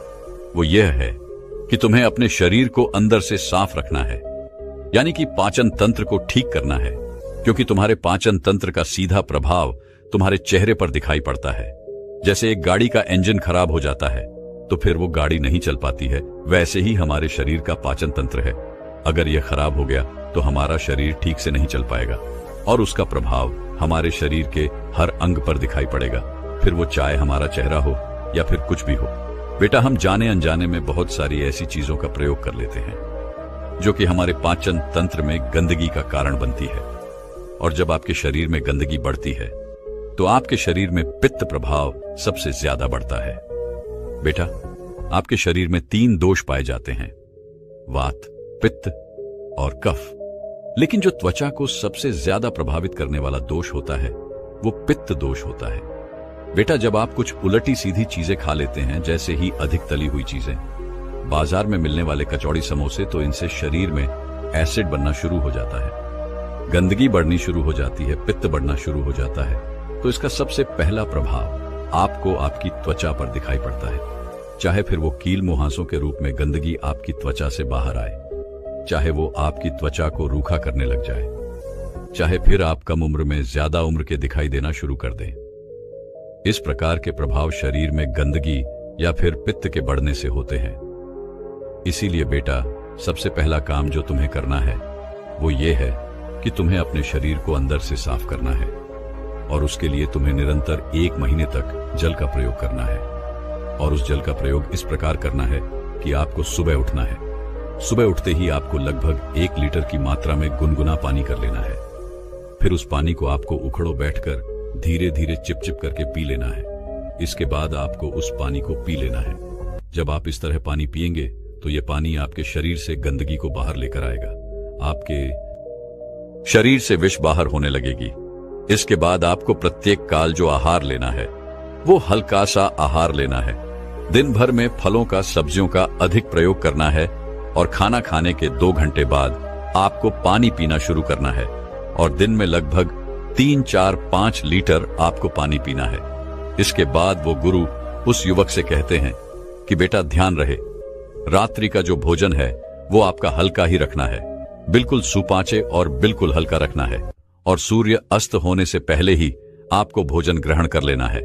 वो यह है कि तुम्हें अपने शरीर को अंदर से साफ रखना है, यानी कि पाचन तंत्र को ठीक करना है, क्योंकि तुम्हारे पाचन तंत्र का सीधा प्रभाव तुम्हारे चेहरे पर दिखाई पड़ता है। जैसे एक गाड़ी का इंजन खराब हो जाता है तो फिर वो गाड़ी नहीं चल पाती है, वैसे ही हमारे शरीर का पाचन तंत्र है। अगर यह खराब हो गया तो हमारा शरीर ठीक से नहीं चल पाएगा और उसका प्रभाव हमारे शरीर के हर अंग पर दिखाई पड़ेगा, फिर वो चाहे हमारा चेहरा हो या फिर कुछ भी हो। बेटा हम जाने अनजाने में बहुत सारी ऐसी चीजों का प्रयोग कर लेते हैं जो कि हमारे पाचन तंत्र में गंदगी का कारण बनती है, और जब आपके शरीर में गंदगी बढ़ती है तो आपके शरीर में पित्त प्रभाव सबसे ज्यादा बढ़ता है। बेटा आपके शरीर में 3 दोष पाए जाते हैं, वात, पित्त और कफ, लेकिन जो त्वचा को सबसे ज्यादा प्रभावित करने वाला दोष होता है वो पित्त दोष होता है। बेटा जब आप कुछ उलटी सीधी चीजें खा लेते हैं, जैसे ही अधिक तली हुई चीजें, बाजार में मिलने वाले कचौड़ी समोसे, तो इनसे शरीर में एसिड बनना शुरू हो जाता है, गंदगी बढ़नी शुरू हो जाती है, पित्त बढ़ना शुरू हो जाता है। तो इसका सबसे पहला प्रभाव आपको आपकी त्वचा पर दिखाई पड़ता है, चाहे फिर वो कील मुहासों के रूप में गंदगी आपकी त्वचा से बाहर आए, चाहे वो आपकी त्वचा को रूखा करने लग जाए, चाहे फिर आप कम उम्र में ज्यादा उम्र के दिखाई देना शुरू कर दें। इस प्रकार के प्रभाव शरीर में गंदगी या फिर पित्त के बढ़ने से होते हैं। इसीलिए बेटा सबसे पहला काम जो तुम्हें करना है वो ये है कि तुम्हें अपने शरीर को अंदर से साफ करना है, और उसके लिए तुम्हें निरंतर 1 महीने तक जल का प्रयोग करना है। और उस जल का प्रयोग इस प्रकार करना है कि आपको सुबह उठना है, सुबह उठते ही आपको लगभग 1 लीटर की मात्रा में गुनगुना पानी कर लेना है। फिर उस पानी को आपको उखड़ो बैठकर धीरे धीरे चिप चिप करके पी लेना है। इसके बाद आपको उस पानी को पी लेना है। जब आप इस तरह पानी पिएंगे तो यह पानी आपके शरीर से गंदगी को बाहर लेकर आएगा, आपके शरीर से विष बाहर होने लगेगी। इसके बाद आपको प्रत्येक काल जो आहार लेना है वो हल्का सा आहार लेना है। दिन भर में फलों का, सब्जियों का अधिक प्रयोग करना है, और खाना खाने के 2 घंटे बाद आपको पानी पीना शुरू करना है, और दिन में लगभग 3, 4, 5 लीटर आपको पानी पीना है। इसके बाद वो गुरु उस युवक से कहते हैं कि बेटा ध्यान रहे, रात्रि का जो भोजन है वो आपका हल्का ही रखना है, बिल्कुल सुपाच्य और बिल्कुल हल्का रखना है, और सूर्य अस्त होने से पहले ही आपको भोजन ग्रहण कर लेना है।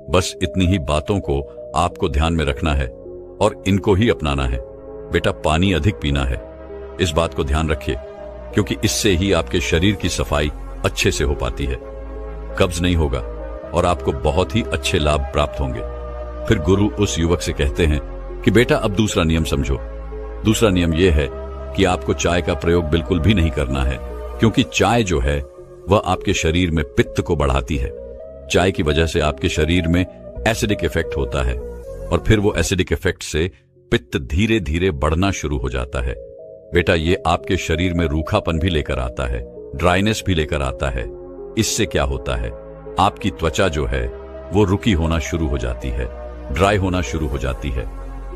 बस इतनी ही बातों को आपको ध्यान में रखना है और इनको ही अपनाना है। बेटा पानी अधिक पीना है, इस बात को ध्यान रखिए, क्योंकि इससे ही आपके शरीर की सफाई अच्छे से हो पाती है, कब्ज नहीं होगा और आपको बहुत ही अच्छे लाभ प्राप्त होंगे। फिर गुरु उस युवक से कहते हैं कि बेटा अब दूसरा नियम समझो। दूसरा नियम यह है कि आपको चाय का प्रयोग बिल्कुल भी नहीं करना है, क्योंकि चाय जो है वह आपके शरीर में पित्त को बढ़ाती है। चाय की वजह से आपके शरीर में एसिडिक इफेक्ट होता है, और फिर वो एसिडिक इफेक्ट से पित्त धीरे धीरे बढ़ना शुरू हो जाता है। बेटा ये आपके शरीर में रूखापन भी लेकर आता है, ड्राइनेस भी लेकर आता है। इससे क्या होता है, आपकी त्वचा जो है वो रुकी होना शुरू हो जाती है, ड्राई होना शुरू हो जाती है।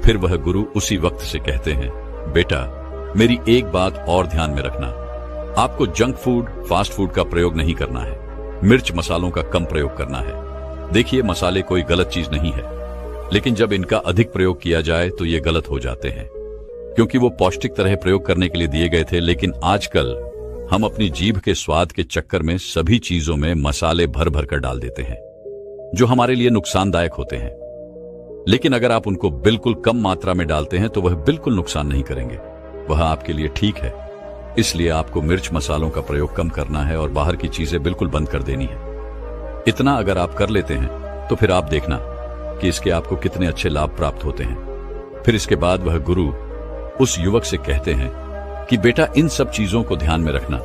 फिर वह गुरु उसी वक्त से कहते हैं, बेटा मेरी एक बात और ध्यान में रखना, आपको जंक फूड, फास्ट फूड का प्रयोग नहीं करना है, मिर्च मसालों का कम प्रयोग करना है। देखिए, मसाले कोई गलत चीज नहीं है, लेकिन जब इनका अधिक प्रयोग किया जाए तो ये गलत हो जाते हैं, क्योंकि वो पौष्टिक तरह प्रयोग करने के लिए दिए गए थे। लेकिन आजकल हम अपनी जीभ के स्वाद के चक्कर में सभी चीजों में मसाले भर भर कर डाल देते हैं, जो हमारे लिए नुकसानदायक होते हैं। लेकिन अगर आप उनको बिल्कुल कम मात्रा में डालते हैं तो वह बिल्कुल नुकसान नहीं करेंगे, वह आपके लिए ठीक है। इसलिए आपको मिर्च मसालों का प्रयोग कम करना है और बाहर की चीजें बिल्कुल बंद कर देनी है। इतना अगर आप कर लेते हैं तो फिर आप देखना कि इसके आपको कितने अच्छे लाभ प्राप्त होते हैं। फिर इसके बाद वह गुरु उस युवक से कहते हैं कि बेटा इन सब चीजों को ध्यान में रखना।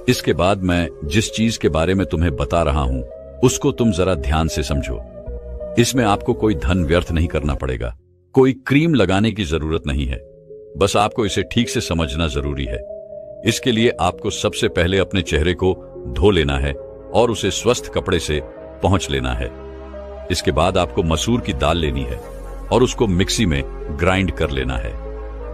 इसके बाद मैं जिस चीज के बारे में तुम्हें बता रहा हूं उसको तुम जरा ध्यान से समझो। इसमें आपको कोई धन व्यर्थ नहीं करना पड़ेगा, कोई क्रीम लगाने की जरूरत नहीं है, बस आपको इसे ठीक से समझना जरूरी है। इसके लिए आपको सबसे पहले अपने चेहरे को धो लेना है और उसे स्वस्थ कपड़े से पोंछ लेना है। इसके बाद आपको मसूर की दाल लेनी है और उसको मिक्सी में ग्राइंड कर लेना है।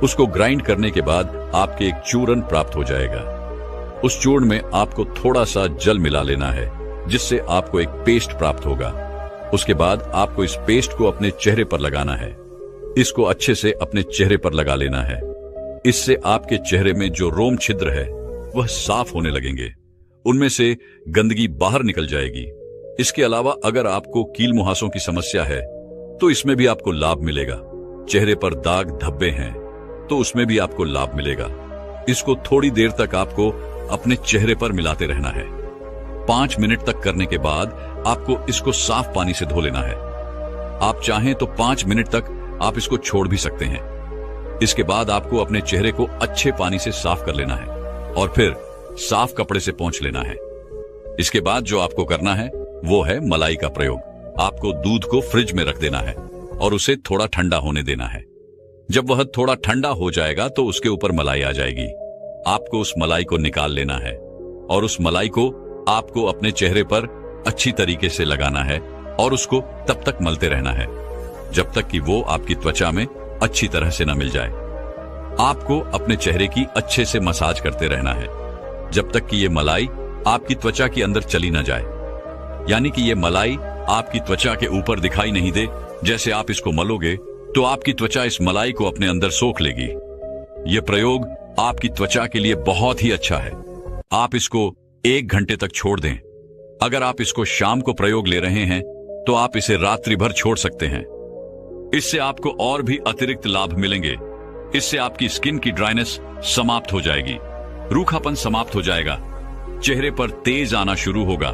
उसको ग्राइंड करने के बाद आपके एक चूर्ण प्राप्त हो जाएगा। उस चूर्ण में आपको थोड़ा सा जल मिला लेना है, जिससे आपको एक पेस्ट प्राप्त होगा। उसके बाद आपको इस पेस्ट को अपने चेहरे पर लगाना है। इसको अच्छे से अपने चेहरे पर लगा लेना है। इससे आपके चेहरे में जो रोम छिद्र है वह साफ होने लगेंगे, उनमें से गंदगी बाहर निकल जाएगी। इसके अलावा अगर आपको कील मुहासों की समस्या है तो इसमें भी आपको लाभ मिलेगा। चेहरे पर दाग धब्बे हैं तो उसमें भी आपको लाभ मिलेगा। इसको थोड़ी देर तक आपको अपने चेहरे पर मिलाते रहना है। 5 मिनट तक करने के बाद आपको इसको साफ पानी से धो लेना है। आप चाहें तो 5 मिनट तक आप इसको छोड़ भी सकते हैं। इसके बाद आपको अपने चेहरे को अच्छे पानी से साफ कर लेना है और फिर साफ कपड़े से पोंछ लेना है। इसके बाद जो आपको करना है वो है मलाई का प्रयोग। आपको दूध को फ्रिज में रख देना है और उसे थोड़ा ठंडा होने देना है। जब वह थोड़ा ठंडा हो जाएगा तो उसके ऊपर मलाई आ जाएगी। आपको उस मलाई को निकाल लेना है और उस मलाई को आपको अपने चेहरे पर अच्छी तरीके से लगाना है और उसको तब तक मलते रहना है जब तक कि वो आपकी त्वचा में अच्छी तरह से न मिल जाए। आपको अपने चेहरे की अच्छे से मसाज करते रहना है जब तक कि ये मलाई आपकी त्वचा के अंदर चली न जाए, यानी कि ये मलाई आपकी त्वचा के ऊपर दिखाई नहीं दे। जैसे आप इसको मलोगे तो आपकी त्वचा इस मलाई को अपने अंदर सोख लेगी। यह प्रयोग आपकी त्वचा के लिए बहुत ही अच्छा है। आप इसको 1 घंटे तक छोड़ दें। अगर आप इसको शाम को प्रयोग ले रहे हैं तो आप इसे रात्रि भर छोड़ सकते हैं। इससे आपको और भी अतिरिक्त लाभ मिलेंगे। इससे आपकी स्किन की ड्राइनेस समाप्त हो जाएगी, रूखापन समाप्त हो जाएगा, चेहरे पर तेज आना शुरू होगा,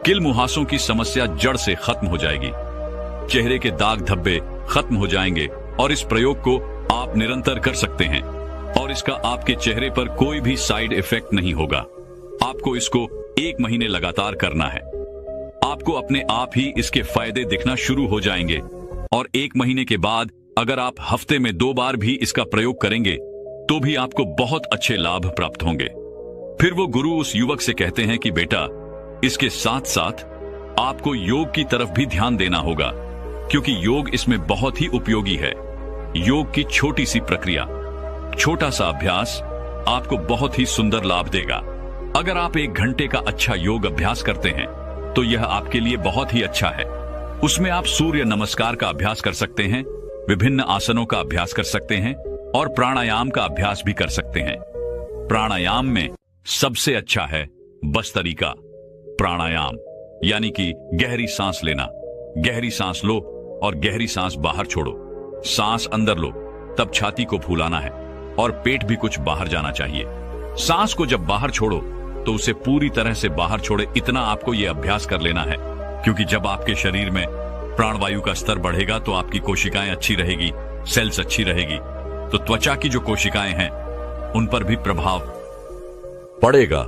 किल मुहासों की समस्या जड़ से खत्म हो जाएगी, चेहरे के दाग धब्बे खत्म हो जाएंगे। और इस प्रयोग को आप निरंतर कर सकते हैं और इसका आपके चेहरे पर कोई भी साइड इफेक्ट नहीं होगा। आपको इसको 1 महीने लगातार करना है। आपको अपने आप ही इसके फायदे दिखना शुरू हो जाएंगे और 1 महीने के बाद अगर आप हफ्ते में 2 बार भी इसका प्रयोग करेंगे तो भी आपको बहुत अच्छे लाभ प्राप्त होंगे। फिर वो गुरु उस युवक से कहते हैं कि बेटा, इसके साथ साथ आपको योग की तरफ भी ध्यान देना होगा, क्योंकि योग इसमें बहुत ही उपयोगी है। योग की छोटी सी प्रक्रिया, छोटा सा अभ्यास आपको बहुत ही सुंदर लाभ देगा। अगर आप 1 घंटे का अच्छा योग अभ्यास करते हैं तो यह आपके लिए बहुत ही अच्छा है। उसमें आप सूर्य नमस्कार का अभ्यास कर सकते हैं, विभिन्न आसनों का अभ्यास कर सकते हैं और प्राणायाम का अभ्यास भी कर सकते हैं। प्राणायाम में सबसे अच्छा है बस्तरिका प्राणायाम, यानी कि गहरी सांस लेना। गहरी सांस लो और गहरी सांस बाहर छोड़ो। सांस अंदर लो, तब छाती को फूलाना है और पेट भी कुछ बाहर जाना चाहिए। सांस को जब बाहर छोड़ो तो उसे पूरी तरह से बाहर छोड़े, इतना आपको यह अभ्यास कर लेना है। क्योंकि जब आपके शरीर में प्राणवायु का स्तर बढ़ेगा तो आपकी कोशिकाएं अच्छी रहेगी, सेल्स अच्छी रहेगी, तो त्वचा की जो कोशिकाएं हैं उन पर भी प्रभाव पड़ेगा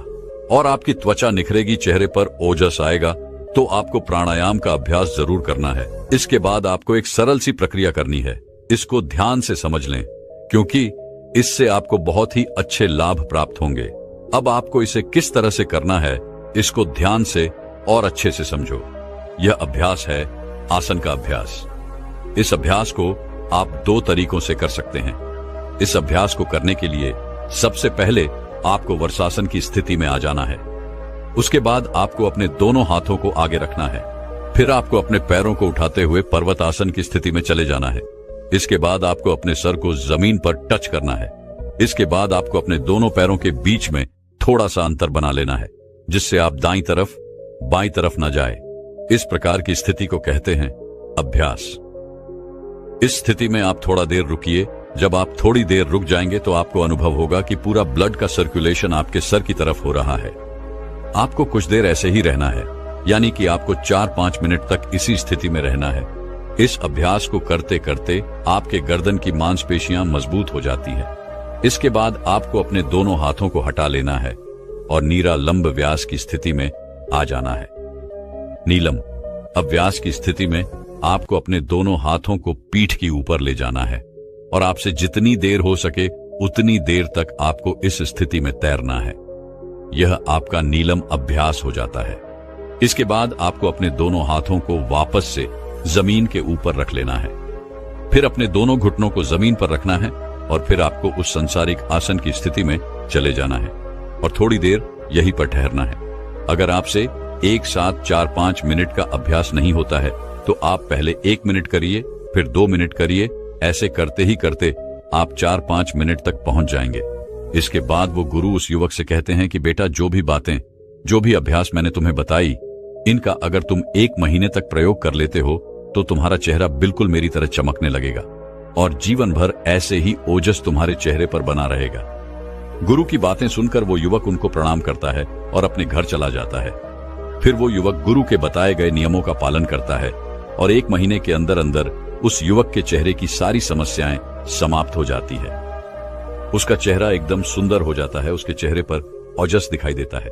और आपकी त्वचा निखरेगी, चेहरे पर ओजस आएगा। तो आपको प्राणायाम का अभ्यास जरूर करना है। इसके बाद आपको एक सरल सी प्रक्रिया करनी है। इसको ध्यान से समझ लें, क्योंकि इससे आपको बहुत ही अच्छे लाभ प्राप्त होंगे। अब आपको इसे किस तरह से करना है, इसको ध्यान से और अच्छे से समझो। यह अभ्यास है आसन का अभ्यास। इस अभ्यास को आप दो तरीकों से कर सकते हैं। इस अभ्यास को करने के लिए सबसे पहले आपको वर्षासन की स्थिति में आ जाना है। उसके बाद आपको अपने दोनों हाथों को आगे रखना है। फिर आपको अपने पैरों को उठाते हुए पर्वतासन की स्थिति में चले जाना है। इसके बाद आपको अपने सर को जमीन पर टच करना है। इसके बाद आपको अपने दोनों पैरों के बीच में थोड़ा सा अंतर बना लेना है, जिससे आप दाईं तरफ बाईं तरफ न जाए। इस प्रकार की स्थिति को कहते हैं अभ्यास। इस स्थिति में आप थोड़ा देर रुकिए। जब आप थोड़ी देर रुक जाएंगे तो आपको अनुभव होगा कि पूरा ब्लड का सर्कुलेशन आपके सर की तरफ हो रहा है। आपको कुछ देर ऐसे ही रहना है, यानी कि आपको 4-5 मिनट तक इसी स्थिति में रहना है। इस अभ्यास को करते करते आपके गर्दन की मांसपेशियां मजबूत हो जाती है। इसके बाद आपको अपने दोनों हाथों को हटा लेना है और नीरा लंब व्यास की स्थिति में आ जाना है। नीलम अभ्यास की स्थिति में आपको अपने दोनों हाथों को पीठ की ऊपर ले जाना है और आपसे जितनी देर हो सके उतनी देर तक आपको इस स्थिति में तैरना है। यह आपका नीलम अभ्यास हो जाता है। इसके बाद आपको अपने दोनों हाथों को वापस से जमीन के ऊपर रख लेना है। फिर अपने दोनों घुटनों को जमीन पर रखना है और फिर आपको उस संसारिक आसन की स्थिति में चले जाना है और थोड़ी देर यहीं पर ठहरना है। अगर आपसे एक साथ 4-5 मिनट का अभ्यास नहीं होता है तो आप पहले 1 मिनट करिए, फिर 2 मिनट करिए। ऐसे करते ही करते आप 4-5 मिनट तक पहुंच जाएंगे। इसके बाद वो गुरु उस युवक से कहते हैं कि बेटा, जो भी बातें, जो भी अभ्यास मैंने तुम्हें बताई, इनका अगर तुम 1 महीने तक प्रयोग कर लेते हो तो तुम्हारा चेहरा बिल्कुल मेरी तरह चमकने लगेगा और जीवन भर ऐसे ही ओजस तुम्हारे चेहरे पर बना रहेगा। गुरु की बातें सुनकर वो युवक उनको प्रणाम करता है और अपने घर चला जाता है। फिर वो युवक गुरु के बताए गए नियमों का पालन करता है और 1 महीने के अंदर अंदर उस युवक के चेहरे की सारी समस्याएं समाप्त हो जाती है। उसका चेहरा एकदम सुंदर हो जाता है। उसके चेहरे पर ओजस दिखाई देता है,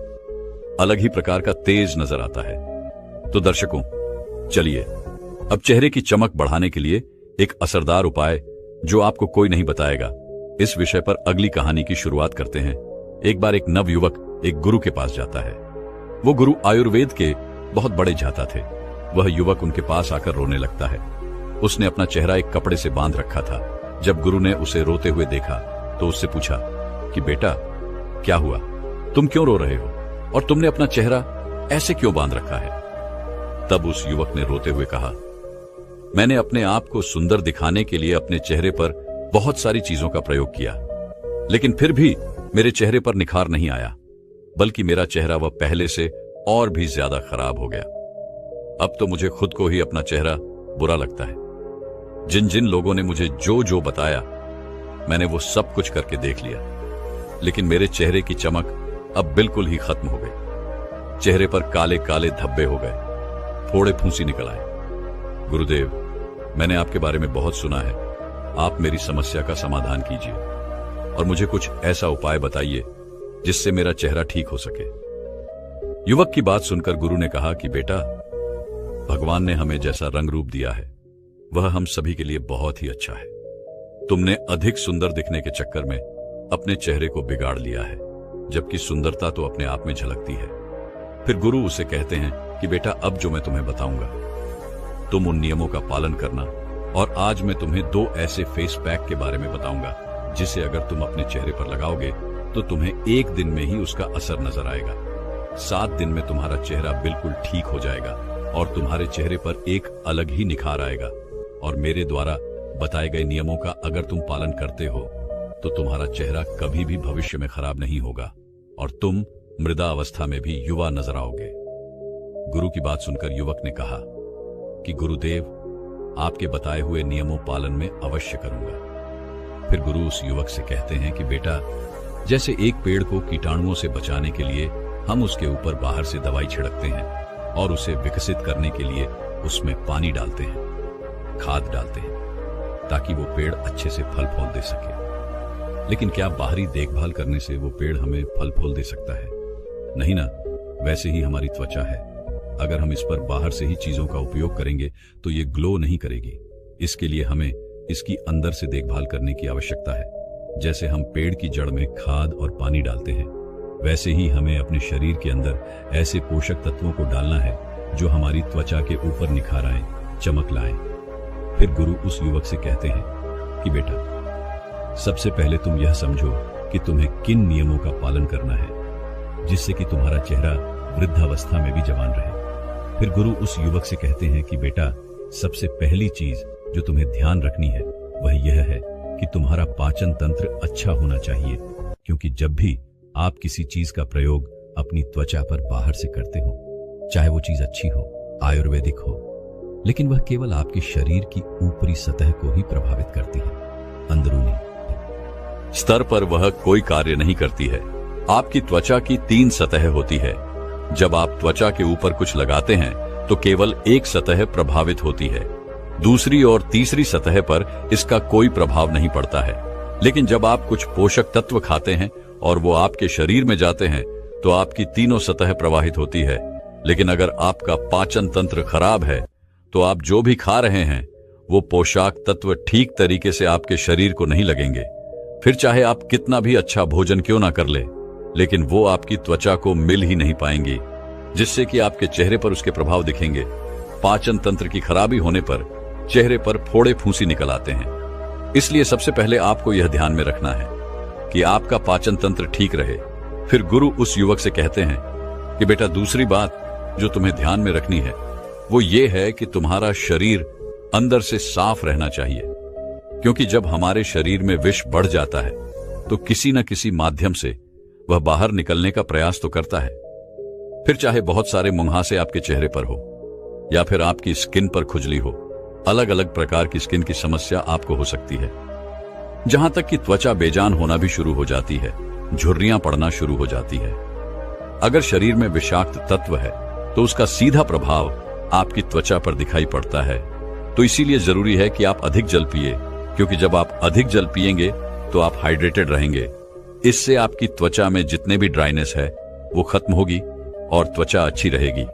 अलग ही प्रकार का तेज नजर आता है। तो दर्शकों, चलिए अब चेहरे की चमक बढ़ाने के लिए एक असरदार उपाय जो आपको कोई नहीं बताएगा, इस विषय पर अगली कहानी की शुरुआत करते हैं। एक बार एक नवयुवक एक गुरु के पास जाता है। वो गुरु आयुर्वेद के बहुत बड़े जाता थे। वह युवक उनके पास आकर रोने लगता है। उसने अपना चेहरा एक कपड़े से बांध रखा था। जब गुरु ने उसे रोते हुए देखा तो उससे पूछा कि बेटा, क्या हुआ? तुम क्यों रो रहे हो और तुमने अपना चेहरा ऐसे क्यों बांध रखा है? तब उस युवक ने रोते हुए कहा, मैंने अपने आप को सुंदर दिखाने के लिए अपने चेहरे पर बहुत सारी चीजों का प्रयोग किया, लेकिन फिर भी मेरे चेहरे पर निखार नहीं आया, बल्कि मेरा चेहरा वह पहले से और भी ज्यादा खराब हो गया। अब तो मुझे खुद को ही अपना चेहरा बुरा लगता है। जिन जिन लोगों ने मुझे जो जो बताया, मैंने वो सब कुछ करके देख लिया, लेकिन मेरे चेहरे की चमक अब बिल्कुल ही खत्म हो गई। चेहरे पर काले काले धब्बे हो गए, फोड़े फूंसी निकल आए। गुरुदेव, मैंने आपके बारे में बहुत सुना है। आप मेरी समस्या का समाधान कीजिए और मुझे कुछ ऐसा उपाय बताइए जिससे मेरा चेहरा ठीक हो सके। युवक की बात सुनकर गुरु ने कहा कि बेटा, भगवान ने हमें जैसा रंग रूप दिया है वह हम सभी के लिए बहुत ही अच्छा है। तुमने अधिक सुंदर दिखने के चक्कर में अपने चेहरे को बिगाड़ लिया है, जबकि सुंदरता तो अपने आप में झलकती है। फिर गुरु उसे कहते हैं कि बेटा, अब जो मैं तुम्हें बताऊंगा तुम उन नियमों का पालन करना, और आज मैं तुम्हें 2 ऐसे फेस पैक के बारे में बताऊंगा जिसे अगर तुम अपने चेहरे पर लगाओगे तो तुम्हें 1 दिन में ही उसका असर नजर आएगा। 7 दिन में तुम्हारा चेहरा बिल्कुल ठीक हो जाएगा और तुम्हारे चेहरे पर एक अलग ही निखार आएगा। और मेरे द्वारा बताए गए नियमों का अगर तुम पालन करते हो तो तुम्हारा चेहरा कभी भी भविष्य में खराब नहीं होगा और तुम मृदा अवस्था में भी युवा नजर आओगे। गुरु की बात सुनकर युवक ने कहा कि गुरुदेव, आपके बताए हुए नियमों पालन में अवश्य करूंगा। फिर गुरु उस युवक से कहते हैं कि बेटा, जैसे एक पेड़ को कीटाणुओं से बचाने के लिए हम उसके ऊपर बाहर से दवाई छिड़कते हैं और उसे विकसित करने के लिए उसमें पानी डालते हैं, खाद डालते हैं, ताकि वो पेड़ अच्छे से फल फूल दे सके, लेकिन क्या बाहरी देखभाल करने से वो पेड़ हमें फल फूल दे सकता है? नहीं ना। वैसे ही हमारी त्वचा है, अगर हम इस पर बाहर से ही चीजों का उपयोग करेंगे तो ये ग्लो नहीं करेगी। इसके लिए हमें इसकी अंदर से देखभाल करने की आवश्यकता है। जैसे हम पेड़ की जड़ में खाद और पानी डालते हैं, वैसे ही हमें अपने शरीर के अंदर ऐसे पोषक तत्वों को डालना है जो हमारी त्वचा के ऊपर निखार आए, चमक लाएं। फिर गुरु उस युवक से कहते हैं कि बेटा, सबसे पहले तुम यह समझो कि तुम्हें किन नियमों का पालन करना है जिससे कि तुम्हारा चेहरा वृद्धावस्था में भी जवान रहे। फिर गुरु उस युवक से कहते हैं कि बेटा, सबसे पहली चीज जो तुम्हें ध्यान रखनी है वह यह है कि तुम्हारा पाचन तंत्र अच्छा होना चाहिए, क्योंकि जब भी आप किसी चीज का प्रयोग अपनी त्वचा पर बाहर से करते हो, चाहे वो चीज अच्छी हो, आयुर्वेदिक हो, लेकिन वह केवल आपके शरीर की ऊपरी सतह को ही प्रभावित करती है, अंदरूनी स्तर पर वह कोई कार्य नहीं करती है। आपकी त्वचा की 3 सतह होती है। जब आप त्वचा के ऊपर कुछ लगाते हैं तो केवल एक सतह प्रभावित होती है, दूसरी और तीसरी सतह पर इसका कोई प्रभाव नहीं पड़ता है। लेकिन जब आप कुछ पोषक तत्व खाते हैं और वो आपके शरीर में जाते हैं तो आपकी तीनों सतह प्रभावित होती है। लेकिन अगर आपका पाचन तंत्र खराब है तो आप जो भी खा रहे हैं वो पोषक तत्व ठीक तरीके से आपके शरीर को नहीं लगेंगे। फिर चाहे आप कितना भी अच्छा भोजन क्यों ना कर ले, लेकिन वो आपकी त्वचा को मिल ही नहीं पाएंगी, जिससे कि आपके चेहरे पर उसके प्रभाव दिखेंगे। पाचन तंत्र की खराबी होने पर चेहरे पर फोड़े फूंसी निकल आते हैं। इसलिए सबसे पहले आपको यह ध्यान में रखना है कि आपका पाचन तंत्र ठीक रहे। फिर गुरु उस युवक से कहते हैं कि बेटा, दूसरी बात जो तुम्हें ध्यान में रखनी है वो ये है कि तुम्हारा शरीर अंदर से साफ रहना चाहिए, क्योंकि जब हमारे शरीर में विष बढ़ जाता है तो किसी न किसी माध्यम से वह बाहर निकलने का प्रयास तो करता है। फिर चाहे बहुत सारे मुहासे आपके चेहरे पर हो या फिर आपकी स्किन पर खुजली हो, अलग अलग प्रकार की स्किन की समस्या आपको हो सकती है। जहां तक कि त्वचा बेजान होना भी शुरू हो जाती है, झुर्रियां पड़ना शुरू हो जाती है। अगर शरीर में विषाक्त तत्व है तो उसका सीधा प्रभाव आपकी त्वचा पर दिखाई पड़ता है। तो इसीलिए जरूरी है कि आप अधिक जल पिए, क्योंकि जब आप अधिक जल पिएंगे तो आप हाइड्रेटेड रहेंगे। इससे आपकी त्वचा में जितने भी ड्राइनेस है वो खत्म होगी और त्वचा अच्छी रहेगी।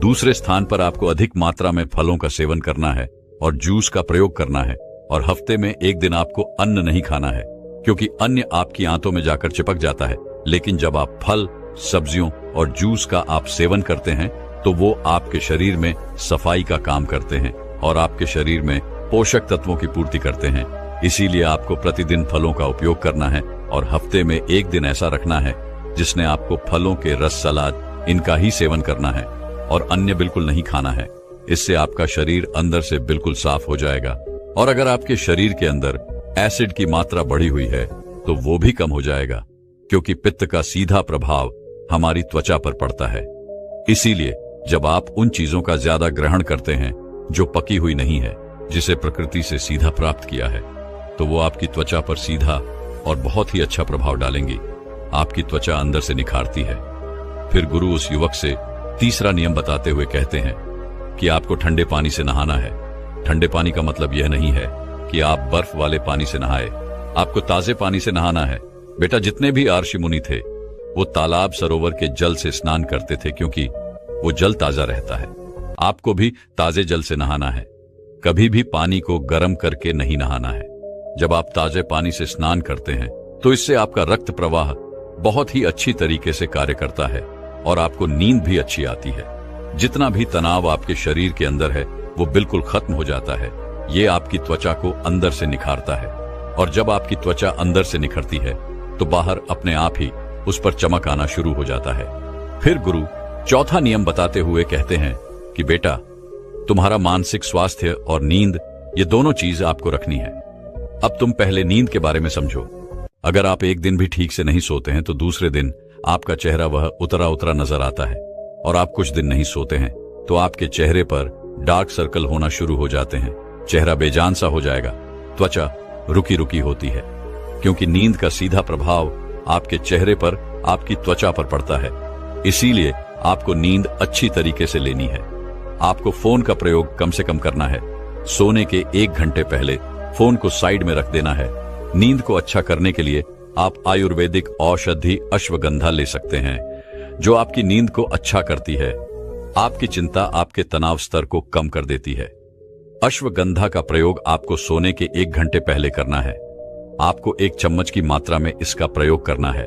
दूसरे स्थान पर आपको अधिक मात्रा में फलों का सेवन करना है और जूस का प्रयोग करना है, और हफ्ते में एक दिन आपको अन्न नहीं खाना है, क्योंकि अन्न आपकी आंतों में जाकर चिपक जाता है। लेकिन जब आप फल, सब्जियों और जूस का आप सेवन करते हैं तो वो आपके शरीर में सफाई का काम करते हैं और आपके शरीर में पोषक तत्वों की पूर्ति करते हैं। इसीलिए आपको प्रतिदिन फलों का उपयोग करना है और हफ्ते में एक दिन ऐसा रखना है जिसने आपको फलों के रस, सलाद इनका ही सेवन करना है और अन्य बिल्कुल नहीं खाना है। इससे आपका शरीर अंदर से बिल्कुल साफ हो जाएगा। और अगर आपके शरीर के अंदर एसिड की मात्रा बढ़ी हुई है तो वो भी कम हो जाएगा, क्योंकि पित्त का सीधा प्रभाव हमारी त्वचा पर पड़ता है। इसीलिए जब आप उन चीजों का ज्यादा ग्रहण करते हैं जो पकी हुई नहीं है, जिसे प्रकृति से सीधा प्राप्त किया है, तो वो आपकी त्वचा पर सीधा और बहुत ही अच्छा प्रभाव डालेंगी। आपकी त्वचा अंदर से निखारती है। फिर गुरु उस युवक से तीसरा नियम बताते हुए कहते हैं कि आपको ठंडे पानी से नहाना है। ठंडे पानी का मतलब यह नहीं है कि आप बर्फ वाले पानी से नहाए, आपको ताजे पानी से नहाना है। बेटा, जितने भी ऋषि मुनि थे वो तालाब, सरोवर के जल से स्नान करते थे, क्योंकि वो जल ताजा रहता है। आपको भी ताजे जल से नहाना है, कभी भी पानी को गर्म करके नहीं नहाना है। जब आप ताजे पानी से स्नान करते हैं तो इससे आपका रक्त प्रवाह बहुत ही अच्छी तरीके से कार्य करता है और आपको नींद भी अच्छी आती है। जितना भी तनाव आपके शरीर के अंदर है वो बिल्कुल खत्म हो जाता है। ये आपकी त्वचा को अंदर से निखारता है, और जब आपकी त्वचा अंदर से निखरती है तो बाहर अपने आप ही उस पर चमक आना शुरू हो जाता है। फिर गुरु चौथा नियम बताते हुए कहते हैं कि बेटा, तुम्हारा मानसिक स्वास्थ्य और नींद, ये दोनों चीज आपको रखनी है। अब तुम पहले नींद के बारे में समझो। अगर आप एक दिन भी ठीक से नहीं सोते हैं तो दूसरे दिन आपका चेहरा वह उतरा उतरा नजर आता है, और आप कुछ दिन नहीं सोते हैं तो आपके चेहरे पर डार्क सर्कल होना शुरू हो जाते हैं। चेहरा बेजान सा हो जाएगा, त्वचा रुकी रुकी होती है, क्योंकि नींद का सीधा प्रभाव आपके चेहरे पर, आपकी त्वचा पर पड़ता है। इसीलिए आपको नींद अच्छी तरीके से लेनी है। आपको फोन का प्रयोग कम से कम करना है। सोने के 1 घंटे पहले फोन को साइड में रख देना है। नींद को अच्छा करने के लिए आप आयुर्वेदिक औषधि अश्वगंधा ले सकते हैं, जो आपकी नींद को अच्छा करती है। आपकी चिंता, आपके तनाव स्तर को कम कर देती है। अश्वगंधा का प्रयोग आपको सोने के 1 घंटे पहले करना है। आपको 1 चम्मच की मात्रा में इसका प्रयोग करना है।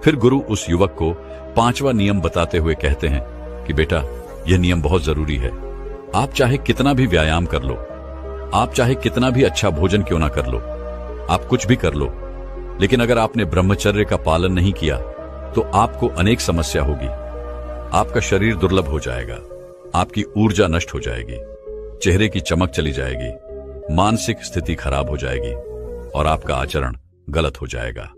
फिर गुरु उस युवक को 5वां नियम बताते हुए कहते हैं कि बेटा, यह नियम बहुत जरूरी है। आप चाहे कितना भी व्यायाम कर लो, आप चाहे कितना भी अच्छा भोजन क्यों ना कर लो, आप कुछ भी कर लो, लेकिन अगर आपने ब्रह्मचर्य का पालन नहीं किया तो आपको अनेक समस्या होगी। आपका शरीर दुर्लभ हो जाएगा, आपकी ऊर्जा नष्ट हो जाएगी, चेहरे की चमक चली जाएगी, मानसिक स्थिति खराब हो जाएगी और आपका आचरण गलत हो जाएगा।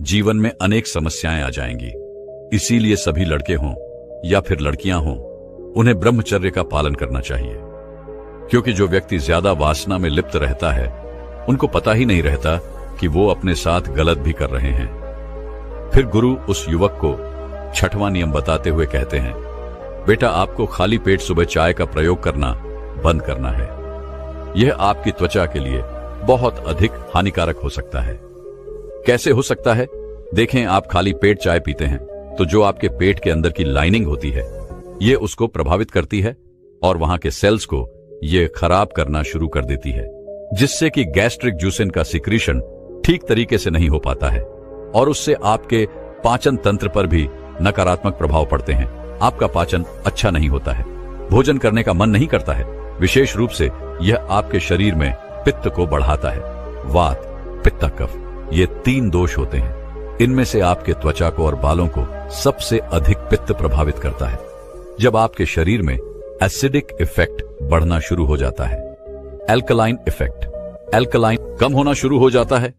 जीवन में अनेक समस्याएं आ जाएंगी। इसीलिए सभी लड़के हों या फिर लड़कियां हों, उन्हें ब्रह्मचर्य का पालन करना चाहिए, क्योंकि जो व्यक्ति ज्यादा वासना में लिप्त रहता है उनको पता ही नहीं रहता कि वो अपने साथ गलत भी कर रहे हैं। फिर गुरु उस युवक को छठवां नियम बताते हुए कहते हैं, बेटा आपको खाली पेट सुबह चाय का प्रयोग करना बंद करना है। यह आपकी त्वचा के लिए बहुत अधिक हानिकारक हो सकता है। कैसे हो सकता है? देखें, आप खाली पेट चाय पीते हैं तो जो आपके पेट के अंदर की लाइनिंग होती है ये उसको प्रभावित करती है और वहां के सेल्स को ये खराब करना शुरू कर देती है, जिससे कि गैस्ट्रिक जूसिन का सिक्रीशन ठीक तरीके से नहीं हो पाता है और उससे आपके पाचन तंत्र पर भी नकारात्मक प्रभाव पड़ते हैं। आपका पाचन अच्छा नहीं होता है, भोजन करने का मन नहीं करता है। विशेष रूप से यह आपके शरीर में पित्त को बढ़ाता है। वात, पित्त, कफ, ये 3 दोष होते हैं। इनमें से आपके त्वचा को और बालों को सबसे अधिक पित्त प्रभावित करता है। जब आपके शरीर में एसिडिक इफेक्ट बढ़ना शुरू हो जाता है, एल्कलाइन इफेक्ट, एल्कलाइन कम होना शुरू हो जाता है,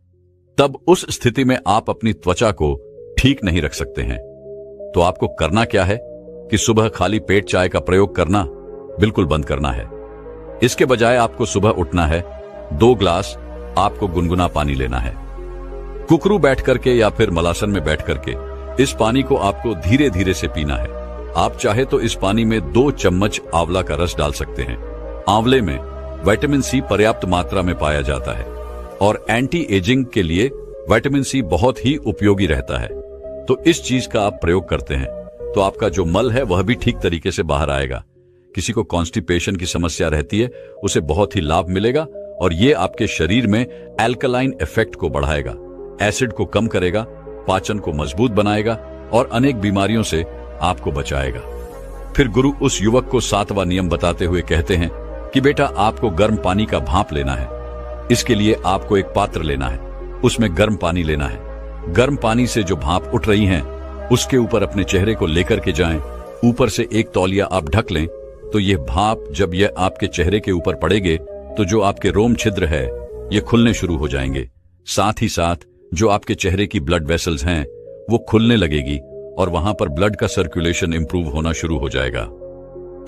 तब उस स्थिति में आप अपनी त्वचा को ठीक नहीं रख सकते हैं। तो आपको करना क्या है कि सुबह खाली पेट चाय का प्रयोग करना बिल्कुल बंद करना है। इसके बजाय आपको सुबह उठना है, 2 ग्लास आपको गुनगुना पानी लेना है। कुकरू बैठ करके या फिर मलासन में बैठ करके इस पानी को आपको धीरे धीरे से पीना है। आप चाहे तो इस पानी में 2 चम्मच आंवला का रस डाल सकते हैं। आंवले में विटामिन सी पर्याप्त मात्रा में पाया जाता है और एंटी एजिंग के लिए विटामिन सी बहुत ही उपयोगी रहता है। तो इस चीज का आप प्रयोग करते हैं तो आपका जो मल है वह भी ठीक तरीके से बाहर आएगा। किसी को कॉन्स्टिपेशन की समस्या रहती है उसे बहुत ही लाभ मिलेगा और ये आपके शरीर में एल्कलाइन इफेक्ट को बढ़ाएगा, एसिड को कम करेगा, पाचन को मजबूत बनाएगा और अनेक बीमारियों से आपको बचाएगा। फिर गुरु उस युवक को 7वां नियम बताते हुए कहते हैं कि बेटा आपको गर्म पानी का भाप लेना है। इसके लिए आपको एक पात्र लेना है, उसमें गर्म पानी लेना है। गर्म पानी से जो भाप उठ रही है उसके ऊपर अपने चेहरे को लेकर के जाएं। ऊपर से एक तौलिया आप ढक लें तो यह भाप जब यह आपके चेहरे के ऊपर पड़ेगे तो जो आपके रोम छिद्र है ये खुलने शुरू हो जाएंगे। साथ ही साथ जो आपके चेहरे की ब्लड वेसल्स हैं वो खुलने लगेगी और वहां पर ब्लड का सर्कुलेशन इंप्रूव होना शुरू हो जाएगा।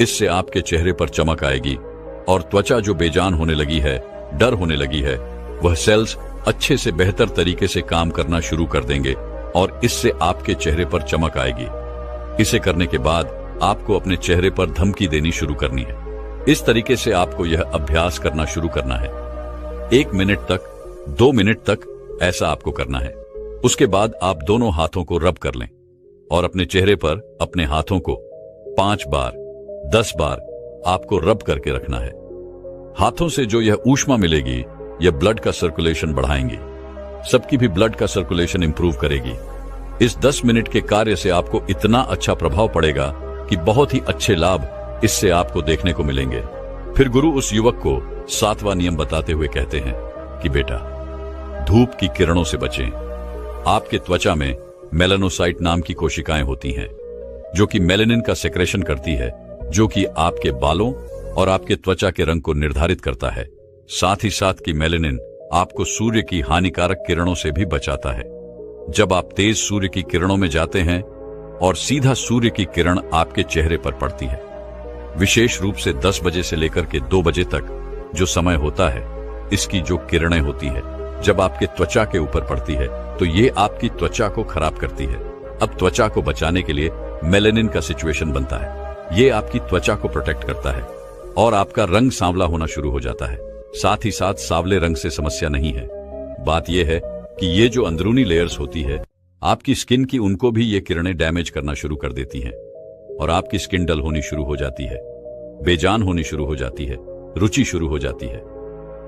इससे आपके चेहरे पर चमक आएगी और त्वचा जो बेजान होने लगी है, डर होने लगी है, वह सेल्स अच्छे से बेहतर तरीके से काम करना शुरू कर देंगे और इससे आपके चेहरे पर चमक आएगी। इसे करने के बाद आपको अपने चेहरे पर धमकी देनी शुरू करनी है। इस तरीके से आपको यह अभ्यास करना शुरू करना है। 1 मिनट तक, 2 मिनट तक ऐसा आपको करना है। उसके बाद आप दोनों हाथों को रब कर लें और अपने चेहरे पर अपने हाथों को 5 बार, 10 बार आपको रब करके रखना है। हाथों से जो यह ऊष्मा मिलेगी यह ब्लड का सर्कुलेशन बढ़ाएंगी, सबकी भी ब्लड का सर्कुलेशन इंप्रूव करेगी। इस 10 मिनट के कार्य से आपको इतना अच्छा प्रभाव पड़ेगा कि बहुत ही अच्छे लाभ इससे आपको देखने को मिलेंगे। फिर गुरु उस युवक को 7वां नियम बताते हुए कहते हैं कि बेटा धूप की किरणों से बचें। आपके त्वचा में मेलानोसाइट नाम की कोशिकाएं होती हैं जो कि मेलेनिन का सेक्रेशन करती है, जो कि आपके बालों और आपके त्वचा के रंग को निर्धारित करता है। साथ ही साथ कि मेलेनिन आपको सूर्य की हानिकारक किरणों से भी बचाता है। जब आप तेज सूर्य की किरणों में जाते हैं और सीधा सूर्य की किरण आपके चेहरे पर पड़ती है, विशेष रूप से 10 बजे से लेकर के 2 बजे तक जो समय होता है, इसकी जो किरणें होती है जब आपके त्वचा के ऊपर पड़ती है तो ये आपकी त्वचा को खराब करती है। अब त्वचा को बचाने के लिए मेलेनिन का सिचुएशन बनता है। ये आपकी त्वचा को प्रोटेक्ट करता है और आपका रंग सांवला होना शुरू हो जाता है। साथ ही साथ सांवले रंग से समस्या नहीं है। बात यह है कि ये जो अंदरूनी लेयर्स होती है आपकी स्किन की, उनको भी ये किरणें डैमेज करना शुरू कर देती हैं और आपकी स्किन डल होनी शुरू हो जाती है, बेजान होनी शुरू हो जाती है, रुचि शुरू हो जाती है।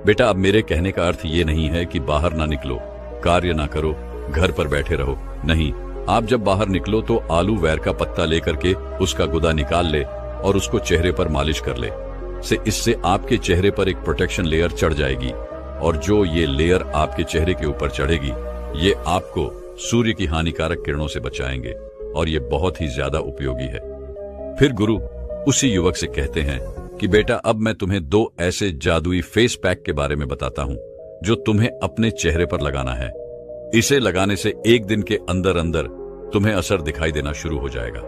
बेटा अब मेरे कहने का अर्थ ये नहीं है कि बाहर ना निकलो, कार्य ना करो, घर पर बैठे रहो। नहीं, आप जब बाहर निकलो तो आलू वैर का पत्ता लेकर के उसका गुदा निकाल ले और उसको चेहरे पर मालिश कर ले। से इससे आपके चेहरे पर एक प्रोटेक्शन लेयर चढ़ जाएगी, और जो ये लेयर आपके चेहरे के ऊपर चढ़ेगी ये आपको सूर्य की हानिकारक किरणों से बचाएंगे, और ये बहुत ही ज्यादा उपयोगी है। फिर गुरु उसी युवक से कहते हैं कि बेटा, अब मैं तुम्हें 2 ऐसे जादुई फेस पैक के बारे में बताता हूं जो तुम्हें अपने चेहरे पर लगाना है। इसे लगाने से 1 दिन के अंदर अंदर तुम्हें असर दिखाई देना शुरू हो जाएगा।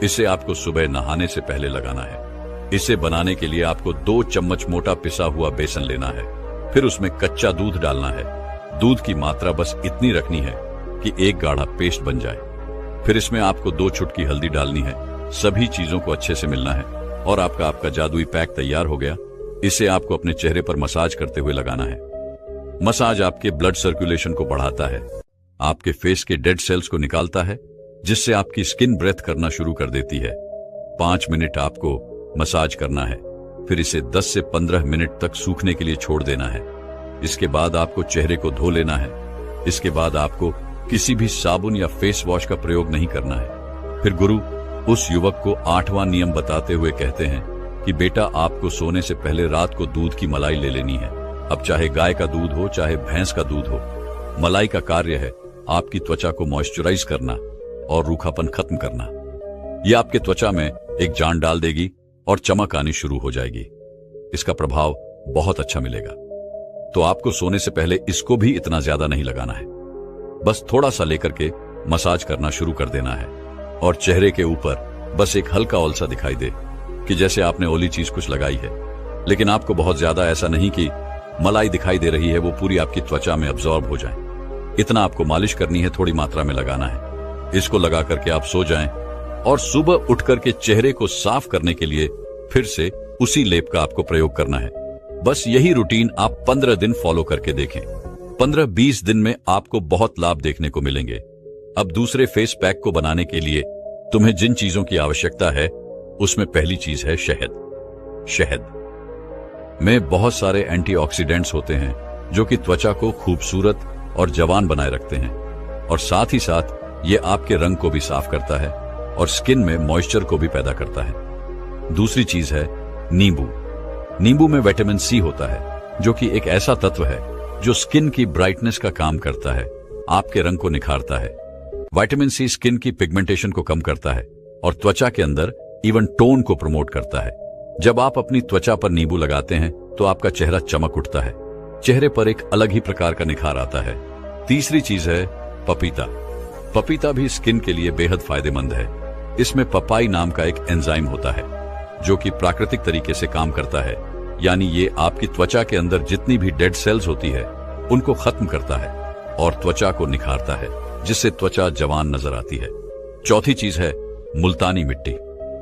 इसे आपको सुबह नहाने से पहले लगाना है। इसे बनाने के लिए आपको 2 चम्मच मोटा पिसा हुआ बेसन लेना है। फिर उसमें कच्चा दूध डालना है। दूध की मात्रा बस इतनी रखनी है कि एक गाढ़ा पेस्ट बन जाए। फिर इसमें आपको 2 चुटकी हल्दी डालनी है। सभी चीजों को अच्छे से मिलना है और आपका जादुई पैक तैयार हो गया। इसे आपको अपने चेहरे पर मसाज करते हुए लगाना है। मसाज आपके ब्लड सर्कुलेशन को बढ़ाता है, आपके फेस के डेड सेल्स को निकालता है, जिससे आपकी स्किन ब्रेथ करना शुरू कर देती है। 5 मिनट आपको मसाज करना है। फिर इसे 10 से 15 मिनट तक सूखने के लिए छोड़ देना है। इसके बाद आपको चेहरे को धो लेना है। इसके बाद आपको किसी भी साबुन या फेस वॉश का प्रयोग नहीं करना है। फिर गुरु उस युवक को 8वां नियम बताते हुए कहते हैं कि बेटा, आपको सोने से पहले रात को दूध की मलाई ले लेनी है। अब चाहे गाय का दूध हो चाहे भैंस का दूध हो, मलाई का कार्य है आपकी त्वचा को मॉइस्चराइज करना और रूखापन खत्म करना। यह आपके त्वचा में एक जान डाल देगी और चमक आनी शुरू हो जाएगी। इसका प्रभाव बहुत अच्छा मिलेगा। तो आपको सोने से पहले इसको भी इतना ज्यादा नहीं लगाना है, बस थोड़ा सा लेकर के मसाज करना शुरू कर देना है, और चेहरे के ऊपर बस एक हल्का ऑल सा दिखाई दे कि जैसे आपने ओली चीज कुछ लगाई है। लेकिन आपको बहुत ज्यादा ऐसा नहीं कि मलाई दिखाई दे रही है, वो पूरी आपकी त्वचा में अब्सॉर्ब हो जाए। इतना आपको मालिश करनी है, थोड़ी मात्रा में लगाना है। इसको लगा करके आप सो जाएं और सुबह उठ करके चेहरे को साफ करने के लिए फिर से उसी लेप का आपको प्रयोग करना है। बस यही रूटीन आप 15 दिन फॉलो करके देखें। 15-20 दिन में आपको बहुत लाभ देखने को मिलेंगे। अब दूसरे फेस पैक को बनाने के लिए तुम्हें जिन चीजों की आवश्यकता है उसमें पहली चीज है शहद। शहद में बहुत सारे एंटीऑक्सीडेंट्स होते हैं जो कि त्वचा को खूबसूरत और जवान बनाए रखते हैं, और साथ ही साथ ये आपके रंग को भी साफ करता है और स्किन में मॉइस्चर को भी पैदा करता है। दूसरी चीज है नींबू। नींबू में विटामिन सी होता है जो कि एक ऐसा तत्व है जो स्किन की ब्राइटनेस का काम करता है, आपके रंग को निखारता है। विटामिन सी स्किन की पिगमेंटेशन को कम करता है और त्वचा के अंदर इवन टोन को प्रमोट करता है। जब आप अपनी त्वचा पर नींबू लगाते हैं तो आपका चेहरा चमक उठता है, चेहरे पर एक अलग ही प्रकार का निखार आता है। तीसरी चीज है पपीता। पपीता भी स्किन के लिए बेहद फायदेमंद है। इसमें पपाई नाम का एक एंजाइम होता है जो कि प्राकृतिक तरीके से काम करता है, यानी ये आपकी त्वचा के अंदर जितनी भी डेड सेल्स होती है उनको खत्म करता है और त्वचा को निखारता है, जिससे त्वचा जवान नजर आती है। चौथी चीज है मुल्तानी मिट्टी।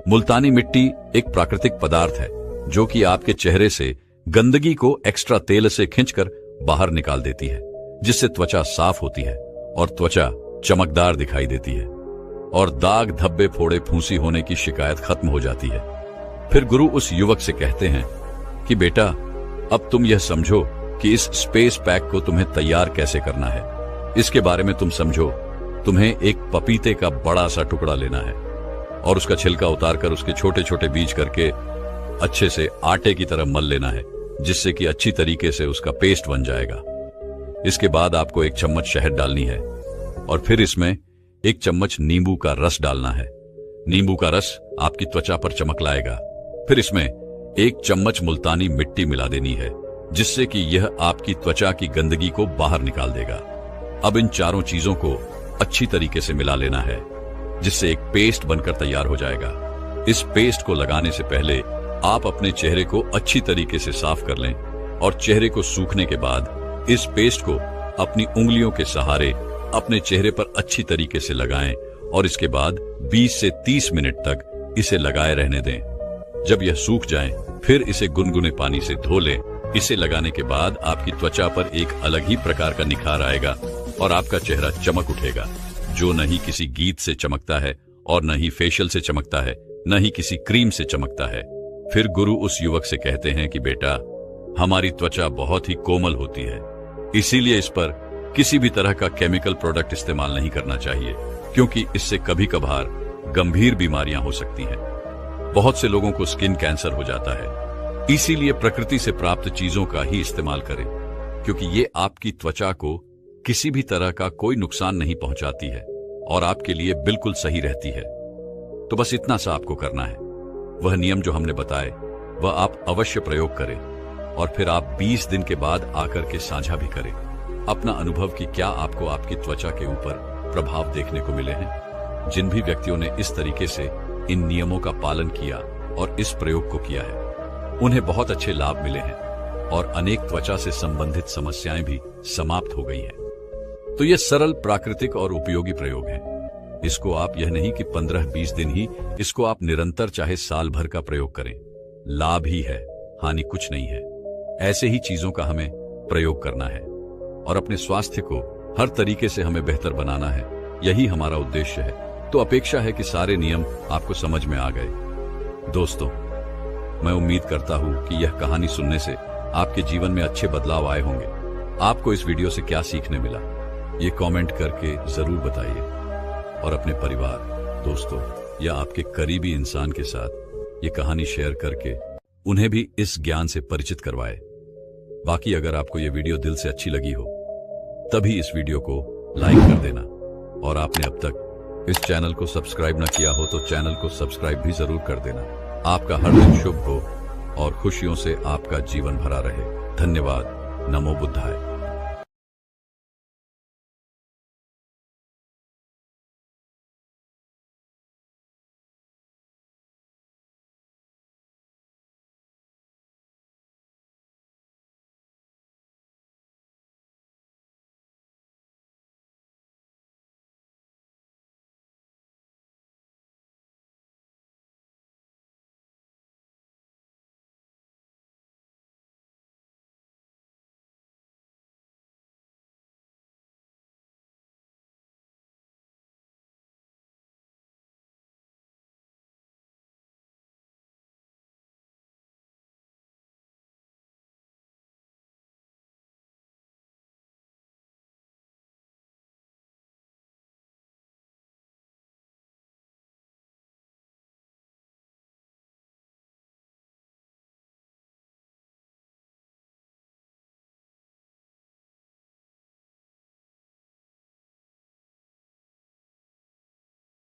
मुल्तानी मिट्टी एक प्राकृतिक पदार्थ है जो कि आपके चेहरे से गंदगी को एक्स्ट्रा तेल से खींचकर बाहर निकाल देती है, जिससे त्वचा साफ होती है और त्वचा चमकदार दिखाई देती है और दाग धब्बे फोड़े फूंसी होने की शिकायत खत्म हो जाती है। फिर गुरु उस युवक से कहते हैं कि बेटा, अब तुम यह समझो कि इस स्पेस पैक को तुम्हें तैयार कैसे करना है। इसके बारे में तुम समझो। तुम्हें एक पपीते का बड़ा सा टुकड़ा लेना है और उसका छिलका उतारकर उसके छोटे छोटे बीज करके अच्छे से आटे की तरह मल लेना है, जिससे कि अच्छी तरीके से उसका पेस्ट बन जाएगा। इसके बाद आपको 1 चम्मच शहद डालनी है और फिर इसमें 1 चम्मच नींबू का रस डालना है। नींबू का रस आपकी त्वचा पर चमक लाएगा। फिर इसमें 1 चम्मच मुल्तानी मिट्टी मिला देनी है, जिससे कि यह आपकी त्वचा की गंदगी को बाहर निकाल देगा। अब इन चारों चीजों को अच्छी तरीके से मिला लेना है, जिससे एक पेस्ट बनकर तैयार हो जाएगा। इस पेस्ट को लगाने से पहले आप अपने चेहरे को अच्छी तरीके से साफ कर लें और चेहरे को सूखने के बाद इस पेस्ट को अपनी उंगलियों के सहारे अपने चेहरे पर अच्छी तरीके से लगाएं और इसके बाद 20 से 30 मिनट तक इसे लगाए रहने दें। जब यह सूख जाए फिर इसे गुनगुने पानी से धो लें। इसे लगाने के बाद आपकी त्वचा पर एक अलग ही प्रकार का निखार आएगा और आपका चेहरा चमक उठेगा, जो न ही किसी गीत से चमकता है और न ही फेशियल से चमकता है, न ही किसी क्रीम से चमकता है। फिर गुरु उस युवक से कहते हैं कि बेटा, हमारी त्वचा बहुत ही कोमल होती है, इसीलिए इस पर किसी भी तरह का केमिकल प्रोडक्ट इस्तेमाल नहीं करना चाहिए, क्योंकि इससे कभी कभार गंभीर बीमारियां हो सकती हैं। बहुत से लोगों को स्किन कैंसर हो जाता है। इसीलिए प्रकृति से प्राप्त चीजों का ही इस्तेमाल करें, क्योंकि ये आपकी त्वचा को किसी भी तरह का कोई नुकसान नहीं पहुंचाती है और आपके लिए बिल्कुल सही रहती है। तो बस इतना सा आपको करना है। वह नियम जो हमने बताए वह आप अवश्य प्रयोग करें और फिर आप 20 दिन के बाद आकर के साझा भी करें अपना अनुभव कि क्या आपको आपकी त्वचा के ऊपर प्रभाव देखने को मिले हैं। जिन भी व्यक्तियों ने इस तरीके से इन नियमों का पालन किया और इस प्रयोग को किया है उन्हें बहुत अच्छे लाभ मिले हैं और अनेक त्वचा से संबंधित समस्याएं भी समाप्त हो गई हैं। तो ये सरल, प्राकृतिक और उपयोगी प्रयोग हैं। इसको आप यह नहीं कि 15-20 दिन ही, इसको आप निरंतर चाहे साल भर का प्रयोग करें। लाभ ही है, हानि कुछ नहीं है। ऐसे ही चीजों का हमें प्रयोग करना है और अपने स्वास्थ्य को हर तरीके से हमें बेहतर बनाना है। यही हमारा उद्देश्य है। तो अपेक्षा है कि सारे नियम आपको समझ में आ गए। दोस्तों, मैं उम्मीद करता हूं कि यह कहानी सुनने से आपके जीवन में अच्छे बदलाव आए होंगे। आपको इस वीडियो से क्या सीखने मिला, ये कमेंट करके जरूर बताइए और अपने परिवार, दोस्तों या आपके करीबी इंसान के साथ ये कहानी शेयर करके उन्हें भी इस ज्ञान से परिचित करवाए। बाकी अगर आपको ये वीडियो दिल से अच्छी लगी हो तभी इस वीडियो को लाइक कर देना और आपने अब तक इस चैनल को सब्सक्राइब न किया हो तो चैनल को सब्सक्राइब भी जरूर कर देना। आपका हर दिन शुभ हो और खुशियों से आपका जीवन भरा रहे। धन्यवाद। नमो बुद्धाय।